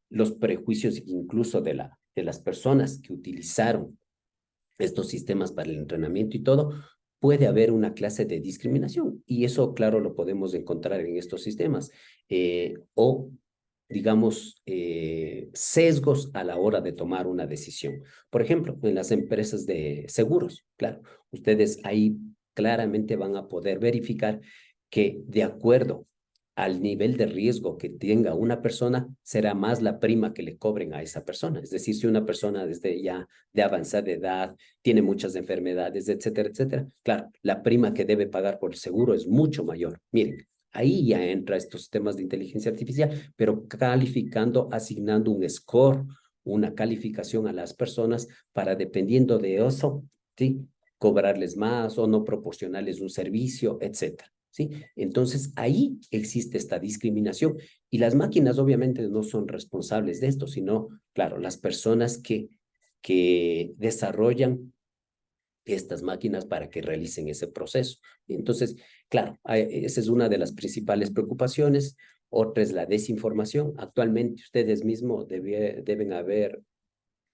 A: los prejuicios incluso de las personas que utilizaron estos sistemas para el entrenamiento y todo, puede haber una clase de discriminación. Y eso, claro, lo podemos encontrar en estos sistemas. O digamos, sesgos a la hora de tomar una decisión. Por ejemplo, en las empresas de seguros, claro, ustedes ahí claramente van a poder verificar que de acuerdo al nivel de riesgo que tenga una persona, será más la prima que le cobren a esa persona. Es decir, si una persona desde ya de avanzada edad, tiene muchas enfermedades, etcétera, etcétera, claro, la prima que debe pagar por el seguro es mucho mayor. Miren, ahí ya entra estos sistemas de inteligencia artificial, pero calificando, asignando un score, una calificación a las personas para, dependiendo de eso, ¿sí?, cobrarles más o no proporcionarles un servicio, etcétera. ¿Sí? Entonces, ahí existe esta discriminación y las máquinas obviamente no son responsables de esto, sino, claro, las personas que desarrollan estas máquinas para que realicen ese proceso. Entonces, claro, esa es una de las principales preocupaciones. Otra es la desinformación. Actualmente ustedes mismos deben haber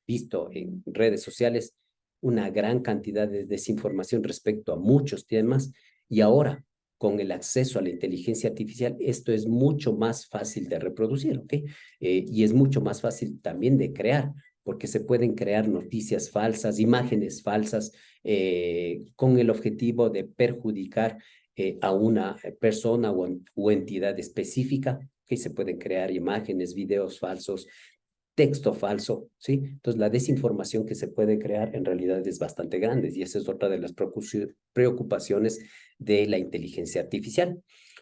A: visto en redes sociales una gran cantidad de desinformación respecto a muchos temas y ahora con el acceso a la inteligencia artificial, esto es mucho más fácil de reproducir, ¿ok? Y es mucho más fácil también de crear, porque se pueden crear noticias falsas, imágenes falsas, con el objetivo de perjudicar a una persona o entidad específica, que se pueden crear imágenes, videos falsos, texto falso, ¿sí? Entonces, la desinformación que se puede crear en realidad es bastante grande y esa es otra de las preocupaciones de la inteligencia artificial.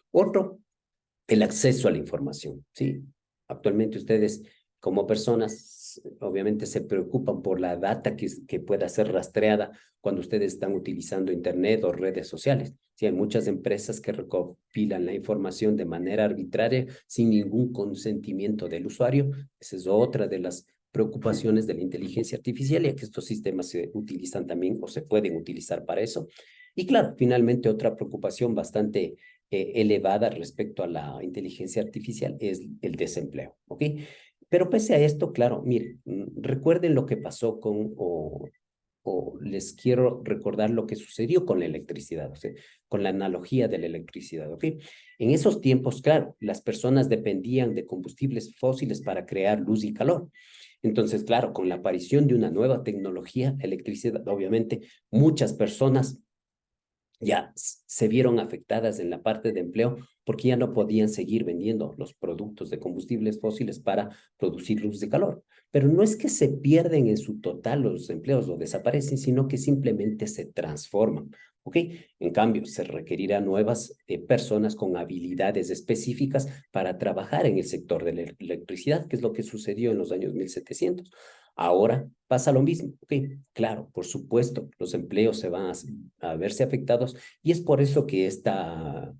A: Otro, el acceso a la información, ¿sí? Actualmente ustedes como personas obviamente se preocupan por la data que pueda ser rastreada cuando ustedes están utilizando internet o redes sociales. Sí, hay muchas empresas que recopilan la información de manera arbitraria sin ningún consentimiento del usuario. Esa es otra de las preocupaciones de la inteligencia artificial, ya que estos sistemas se utilizan también o se pueden utilizar para eso. Y claro, finalmente otra preocupación bastante elevada respecto a la inteligencia artificial es el desempleo, ¿ok? Pero pese a esto, claro, miren, recuerden lo que pasó o les quiero recordar lo que sucedió con la electricidad, o sea, con la analogía de la electricidad, ¿ok? En esos tiempos, claro, las personas dependían de combustibles fósiles para crear luz y calor. Entonces, claro, con la aparición de una nueva tecnología, electricidad, obviamente, muchas personas ya se vieron afectadas en la parte de empleo porque ya no podían seguir vendiendo los productos de combustibles fósiles para producir luz de calor. Pero no es que se pierden en su total los empleos o desaparecen, sino que simplemente se transforman. ¿Ok? En cambio, se requerirán nuevas personas con habilidades específicas para trabajar en el sector de la electricidad, que es lo que sucedió en los años 1700. Ahora pasa lo mismo. ¿Ok? Claro, por supuesto, los empleos se van a verse afectados y es por eso que esta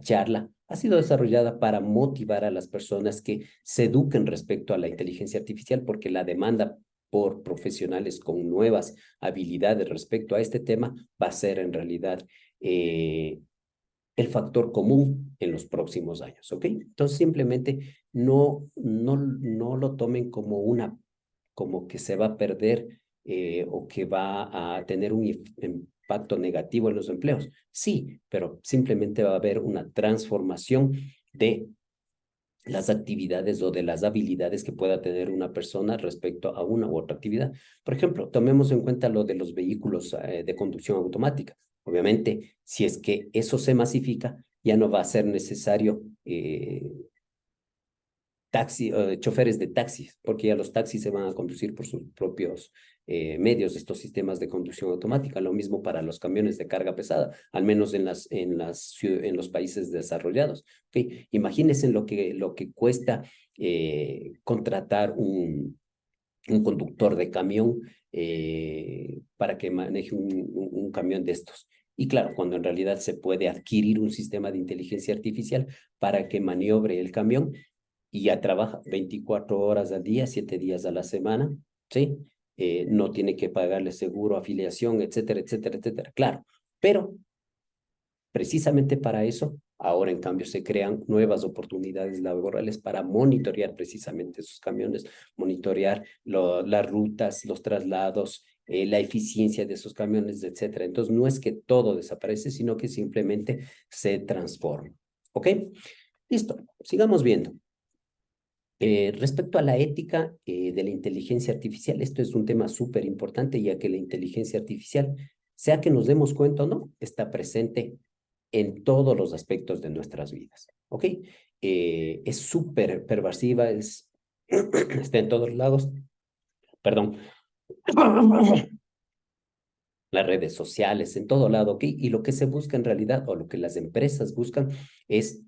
A: charla ha sido desarrollada para motivar a las personas que se eduquen respecto a la inteligencia artificial, porque la demanda por profesionales con nuevas habilidades respecto a este tema va a ser en realidad el factor común en los próximos años, ¿ok? Entonces simplemente no lo tomen como que se va a perder o que va a tener un impacto negativo en los empleos. Sí, pero simplemente va a haber una transformación de las actividades o de las habilidades que pueda tener una persona respecto a una u otra actividad. Por ejemplo, tomemos en cuenta lo de los vehículos de conducción automática. Obviamente, si es que eso se masifica, ya no va a ser necesario choferes de taxis, porque ya los taxis se van a conducir por sus propios medios, estos sistemas de conducción automática. Lo mismo para los camiones de carga pesada, al menos en los países desarrollados. ¿Okay? Imagínense lo que cuesta contratar un conductor de camión para que maneje un camión de estos. Y claro, cuando en realidad se puede adquirir un sistema de inteligencia artificial para que maniobre el camión, y ya trabaja 24 horas al día, 7 días a la semana, ¿sí? No tiene que pagarle seguro, afiliación, etcétera, etcétera, etcétera. Claro, pero precisamente para eso, ahora en cambio se crean nuevas oportunidades laborales para monitorear precisamente esos camiones, monitorear las rutas, los traslados, la eficiencia de esos camiones, etcétera. Entonces no es que todo desaparece, sino que simplemente se transforma. ¿Ok? Listo, sigamos viendo. Respecto a la ética de la inteligencia artificial, esto es un tema súper importante, ya que la inteligencia artificial, sea que nos demos cuenta o no, está presente en todos los aspectos de nuestras vidas, ¿ok? Es súper pervasiva, está en todos lados, perdón, las redes sociales, en todo lado, ¿ok? Y lo que se busca en realidad, o lo que las empresas buscan, es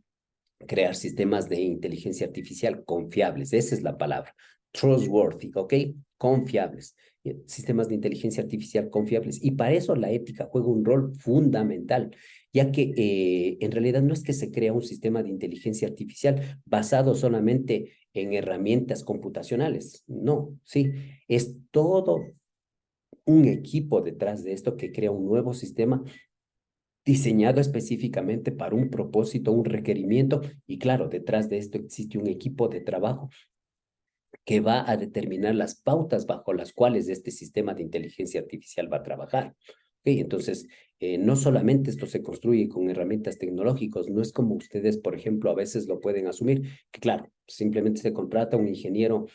A: crear sistemas de inteligencia artificial confiables, esa es la palabra, trustworthy, ¿ok? Confiables, sistemas de inteligencia artificial confiables. Y para eso la ética juega un rol fundamental, ya que en realidad no es que se crea un sistema de inteligencia artificial basado solamente en herramientas computacionales, no, sí, es todo un equipo detrás de esto que crea un nuevo sistema diseñado específicamente para un propósito, un requerimiento, y claro, detrás de esto existe un equipo de trabajo que va a determinar las pautas bajo las cuales este sistema de inteligencia artificial va a trabajar. ¿Okay? Entonces, no solamente esto se construye con herramientas tecnológicas, no es como ustedes, por ejemplo, a veces lo pueden asumir, que claro, simplemente se contrata un ingeniero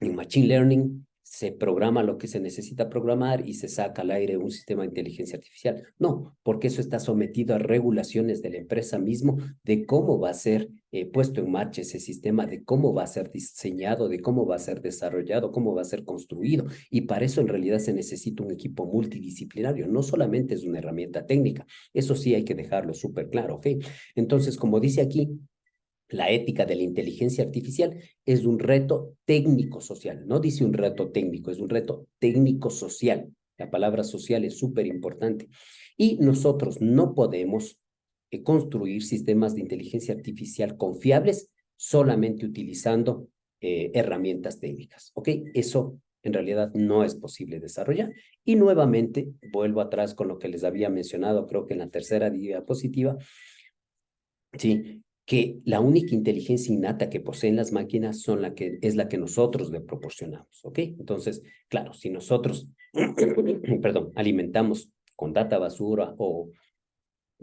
A: en Machine Learning, se programa lo que se necesita programar y se saca al aire un sistema de inteligencia artificial. No, porque eso está sometido a regulaciones de la empresa mismo de cómo va a ser puesto en marcha ese sistema, de cómo va a ser diseñado, de cómo va a ser desarrollado, cómo va a ser construido. Y para eso en realidad se necesita un equipo multidisciplinario, no solamente es una herramienta técnica. Eso sí hay que dejarlo súper claro, ¿ok? Entonces, como dice aquí, la ética de la inteligencia artificial es un reto técnico-social. No dice un reto técnico, es un reto técnico-social. La palabra social es súper importante. Y nosotros no podemos construir sistemas de inteligencia artificial confiables solamente utilizando herramientas técnicas. ¿Ok? Eso en realidad no es posible desarrollar. Y nuevamente, vuelvo atrás con lo que les había mencionado, creo que en la tercera diapositiva, ¿sí? Que la única inteligencia innata que poseen las máquinas es la que nosotros le proporcionamos, ¿ok? Entonces, claro, si nosotros, perdón, alimentamos con data basura o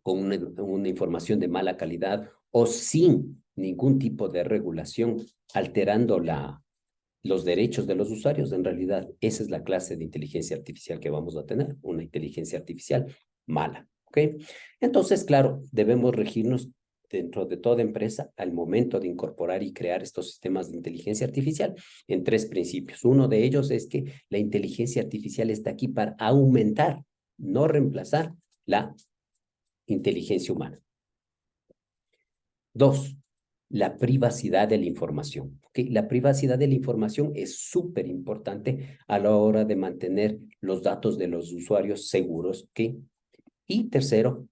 A: con una información de mala calidad o sin ningún tipo de regulación, alterando los derechos de los usuarios, en realidad esa es la clase de inteligencia artificial que vamos a tener, una inteligencia artificial mala, ¿ok? Entonces, claro, debemos regirnos dentro de toda empresa al momento de incorporar y crear estos sistemas de inteligencia artificial en tres principios. Uno de ellos es que la inteligencia artificial está aquí para aumentar, no reemplazar la inteligencia humana. Dos, la privacidad de la información. ¿Okay? La privacidad de la información es súper importante a la hora de mantener los datos de los usuarios seguros. ¿Okay? Y tercero,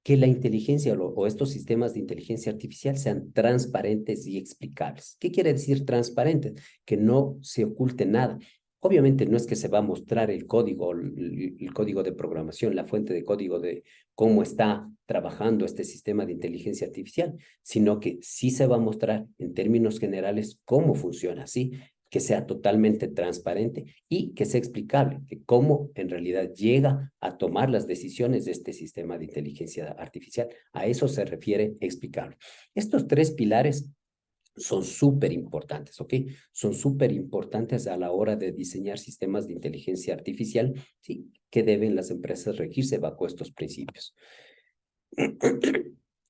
A: que la inteligencia o estos sistemas de inteligencia artificial sean transparentes y explicables. ¿Qué quiere decir transparentes? Que no se oculte nada. Obviamente no es que se va a mostrar el código de programación, la fuente de código de cómo está trabajando este sistema de inteligencia artificial, sino que sí se va a mostrar en términos generales cómo funciona, ¿sí? Que sea totalmente transparente y que sea explicable, que cómo en realidad llega a tomar las decisiones de este sistema de inteligencia artificial. A eso se refiere explicable. Estos tres pilares son súper importantes, ¿ok? Son súper importantes a la hora de diseñar sistemas de inteligencia artificial, ¿sí? Que deben las empresas regirse bajo estos principios.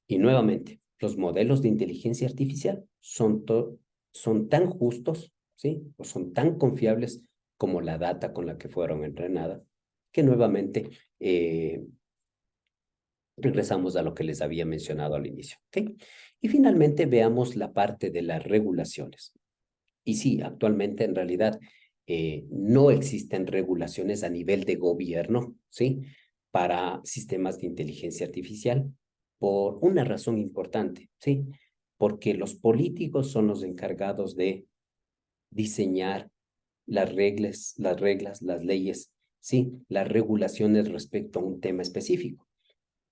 A: Y nuevamente, los modelos de inteligencia artificial son tan justos, ¿sí? O son tan confiables como la data con la que fueron entrenadas, que nuevamente regresamos a lo que les había mencionado al inicio, ¿ok? Y finalmente veamos la parte de las regulaciones. Y sí, actualmente en realidad no existen regulaciones a nivel de gobierno, ¿sí? Para sistemas de inteligencia artificial por una razón importante, ¿sí? Porque los políticos son los encargados de diseñar las reglas, las leyes, ¿sí? Las regulaciones respecto a un tema específico.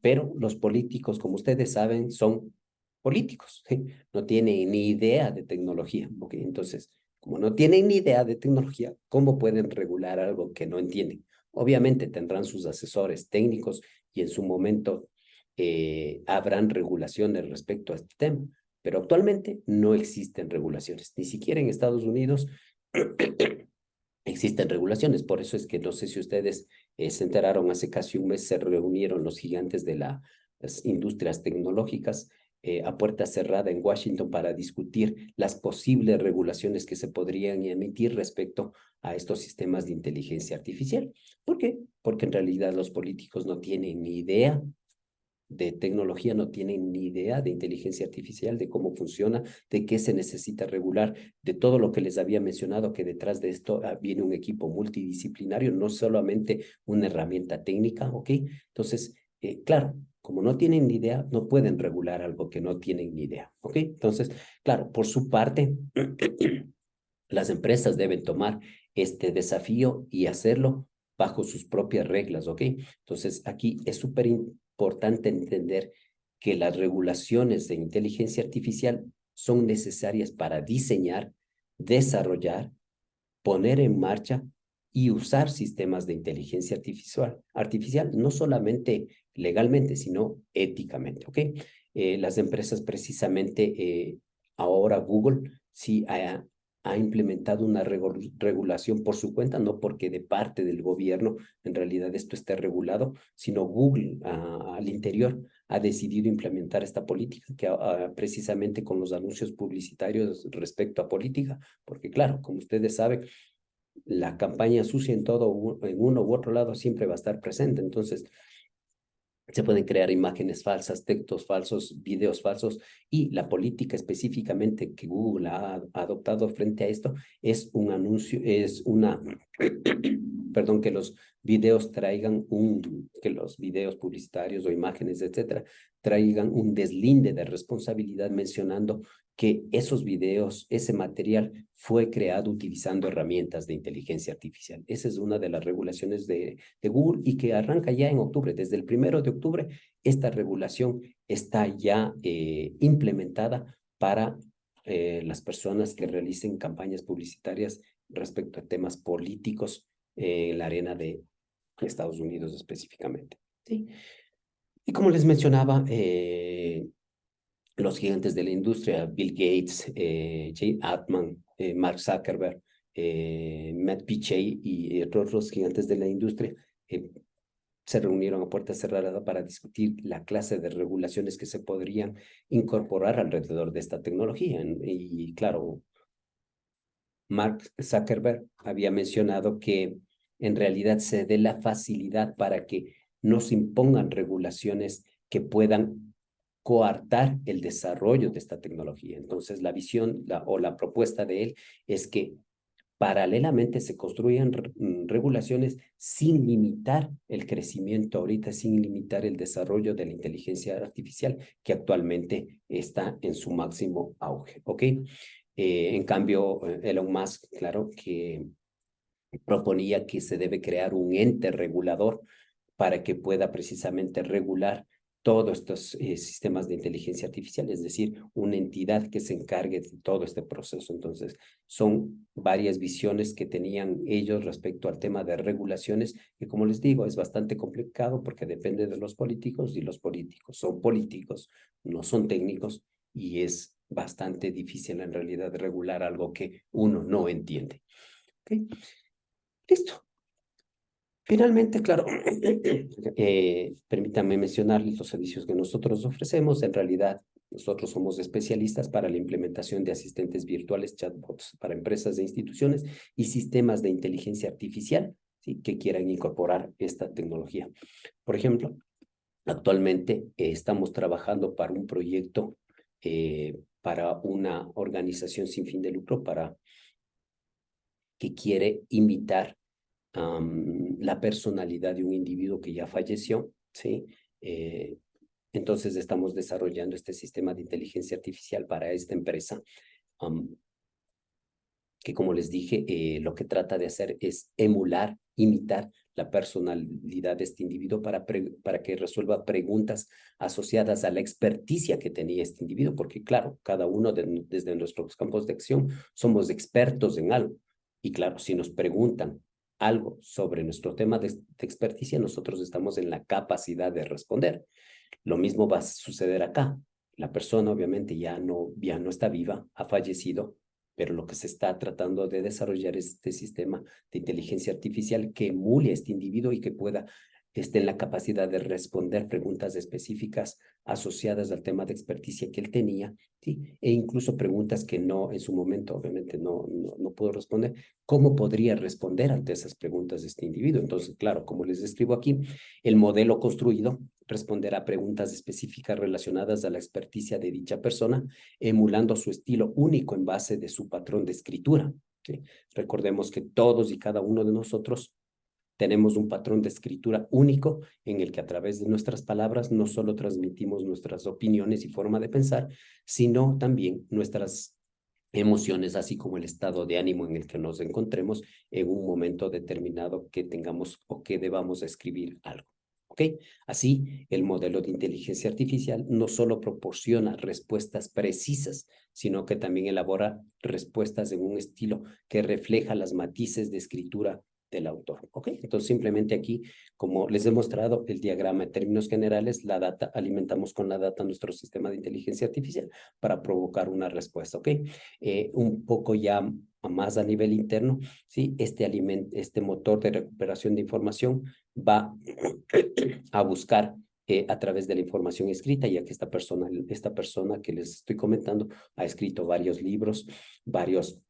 A: Pero los políticos, como ustedes saben, son políticos, ¿sí? No tienen ni idea de tecnología, ¿ok? Entonces, como no tienen ni idea de tecnología, ¿cómo pueden regular algo que no entienden? Obviamente tendrán sus asesores técnicos y en su momento habrán regulaciones respecto a este tema, Pero actualmente no existen regulaciones, ni siquiera en Estados Unidos existen regulaciones. Por eso es que no sé si ustedes se enteraron, hace casi un mes se reunieron los gigantes de las industrias tecnológicas a puerta cerrada en Washington para discutir las posibles regulaciones que se podrían emitir respecto a estos sistemas de inteligencia artificial. ¿Por qué? Porque en realidad los políticos no tienen ni idea de tecnología, no tienen ni idea de inteligencia artificial, de cómo funciona, de qué se necesita regular, de todo lo que les había mencionado, que detrás de esto viene un equipo multidisciplinario, no solamente una herramienta técnica, ¿ok? Entonces, claro, como no tienen ni idea, no pueden regular algo que no tienen ni idea, ¿ok? Entonces, claro, por su parte, las empresas deben tomar este desafío y hacerlo bajo sus propias reglas, ¿ok? Entonces, aquí es súper importante entender que las regulaciones de inteligencia artificial son necesarias para diseñar, desarrollar, poner en marcha y usar sistemas de inteligencia artificial, no solamente legalmente, sino éticamente, ¿ok? Las empresas precisamente, ahora Google sí ha implementado una regulación por su cuenta, no porque de parte del gobierno en realidad esto esté regulado, sino Google al interior ha decidido implementar esta política que precisamente con los anuncios publicitarios respecto a política, porque claro, como ustedes saben, la campaña sucia en uno u otro lado siempre va a estar presente. Entonces, se pueden crear imágenes falsas, textos falsos, videos falsos, y la política específicamente que Google ha adoptado frente a esto es un anuncio, es una, perdón, que los videos traigan que los videos publicitarios o imágenes, etcétera, traigan un deslinde de responsabilidad mencionando que esos videos, ese material fue creado utilizando herramientas de inteligencia artificial. Esa es una de las regulaciones de Google y que arranca ya en octubre. Desde el 1 de octubre, esta regulación está ya implementada para las personas que realicen campañas publicitarias respecto a temas políticos en la arena de Estados Unidos específicamente. ¿Sí? Y como les mencionaba, los gigantes de la industria, Bill Gates, Jay Altman, Mark Zuckerberg, Matt Pichey y otros gigantes de la industria se reunieron a puerta cerrada para discutir la clase de regulaciones que se podrían incorporar alrededor de esta tecnología. Y claro, Mark Zuckerberg había mencionado que en realidad se dé la facilidad para que no se impongan regulaciones que puedan coartar el desarrollo de esta tecnología. Entonces, la visión o la propuesta de él es que paralelamente se construyan regulaciones sin limitar el crecimiento ahorita, sin limitar el desarrollo de la inteligencia artificial que actualmente está en su máximo auge, ¿ok? En cambio, Elon Musk, claro, que proponía que se debe crear un ente regulador para que pueda precisamente regular todos estos sistemas de inteligencia artificial, es decir, una entidad que se encargue de todo este proceso. Entonces, son varias visiones que tenían ellos respecto al tema de regulaciones, que como les digo, es bastante complicado porque depende de los políticos y los políticos son políticos, no son técnicos, y es bastante difícil en realidad regular algo que uno no entiende. ¿Okay? Listo. Finalmente, claro, permítanme mencionarles los servicios que nosotros ofrecemos. En realidad, nosotros somos especialistas para la implementación de asistentes virtuales, chatbots para empresas e instituciones y sistemas de inteligencia artificial, ¿sí?, que quieran incorporar esta tecnología. Por ejemplo, actualmente estamos trabajando para un proyecto para una organización sin fin de lucro que quiere imitar la personalidad de un individuo que ya falleció, ¿sí? Entonces estamos desarrollando este sistema de inteligencia artificial para esta empresa, que como les dije, lo que trata de hacer es emular, imitar la personalidad de este individuo para que resuelva preguntas asociadas a la experticia que tenía este individuo, porque claro, cada uno desde nuestros campos de acción somos expertos en algo. Y claro, si nos preguntan algo sobre nuestro tema de experticia, nosotros estamos en la capacidad de responder. Lo mismo va a suceder acá. La persona obviamente ya no está viva, ha fallecido, pero lo que se está tratando de desarrollar es este sistema de inteligencia artificial que emule a este individuo y que pueda esté en la capacidad de responder preguntas específicas asociadas al tema de experticia que él tenía, ¿sí? E incluso preguntas que no, en su momento, obviamente, no pudo responder. ¿Cómo podría responder ante esas preguntas de este individuo? Entonces, claro, como les describo aquí, el modelo construido responderá a preguntas específicas relacionadas a la experticia de dicha persona, emulando su estilo único en base de su patrón de escritura, ¿sí? Recordemos que todos y cada uno de nosotros tenemos un patrón de escritura único en el que a través de nuestras palabras no solo transmitimos nuestras opiniones y forma de pensar, sino también nuestras emociones, así como el estado de ánimo en el que nos encontremos en un momento determinado que tengamos o que debamos escribir algo. ¿Ok? Así, el modelo de inteligencia artificial no solo proporciona respuestas precisas, sino que también elabora respuestas en un estilo que refleja las matices de escritura del autor. ¿Ok? Entonces, simplemente aquí, como les he mostrado el diagrama en términos generales, la data, alimentamos con la data nuestro sistema de inteligencia artificial para provocar una respuesta. ¿Ok? Un poco ya más a nivel interno, ¿sí? Este motor de recuperación de información va a buscar a través de la información escrita, ya que esta persona que les estoy comentando ha escrito varios libros, varios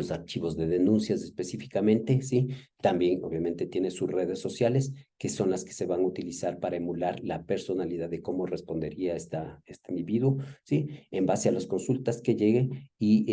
A: archivos de denuncias específicamente, ¿sí? También, obviamente, tiene sus redes sociales, que son las que se van a utilizar para emular la personalidad de cómo respondería este individuo, ¿sí? En base a las consultas que lleguen y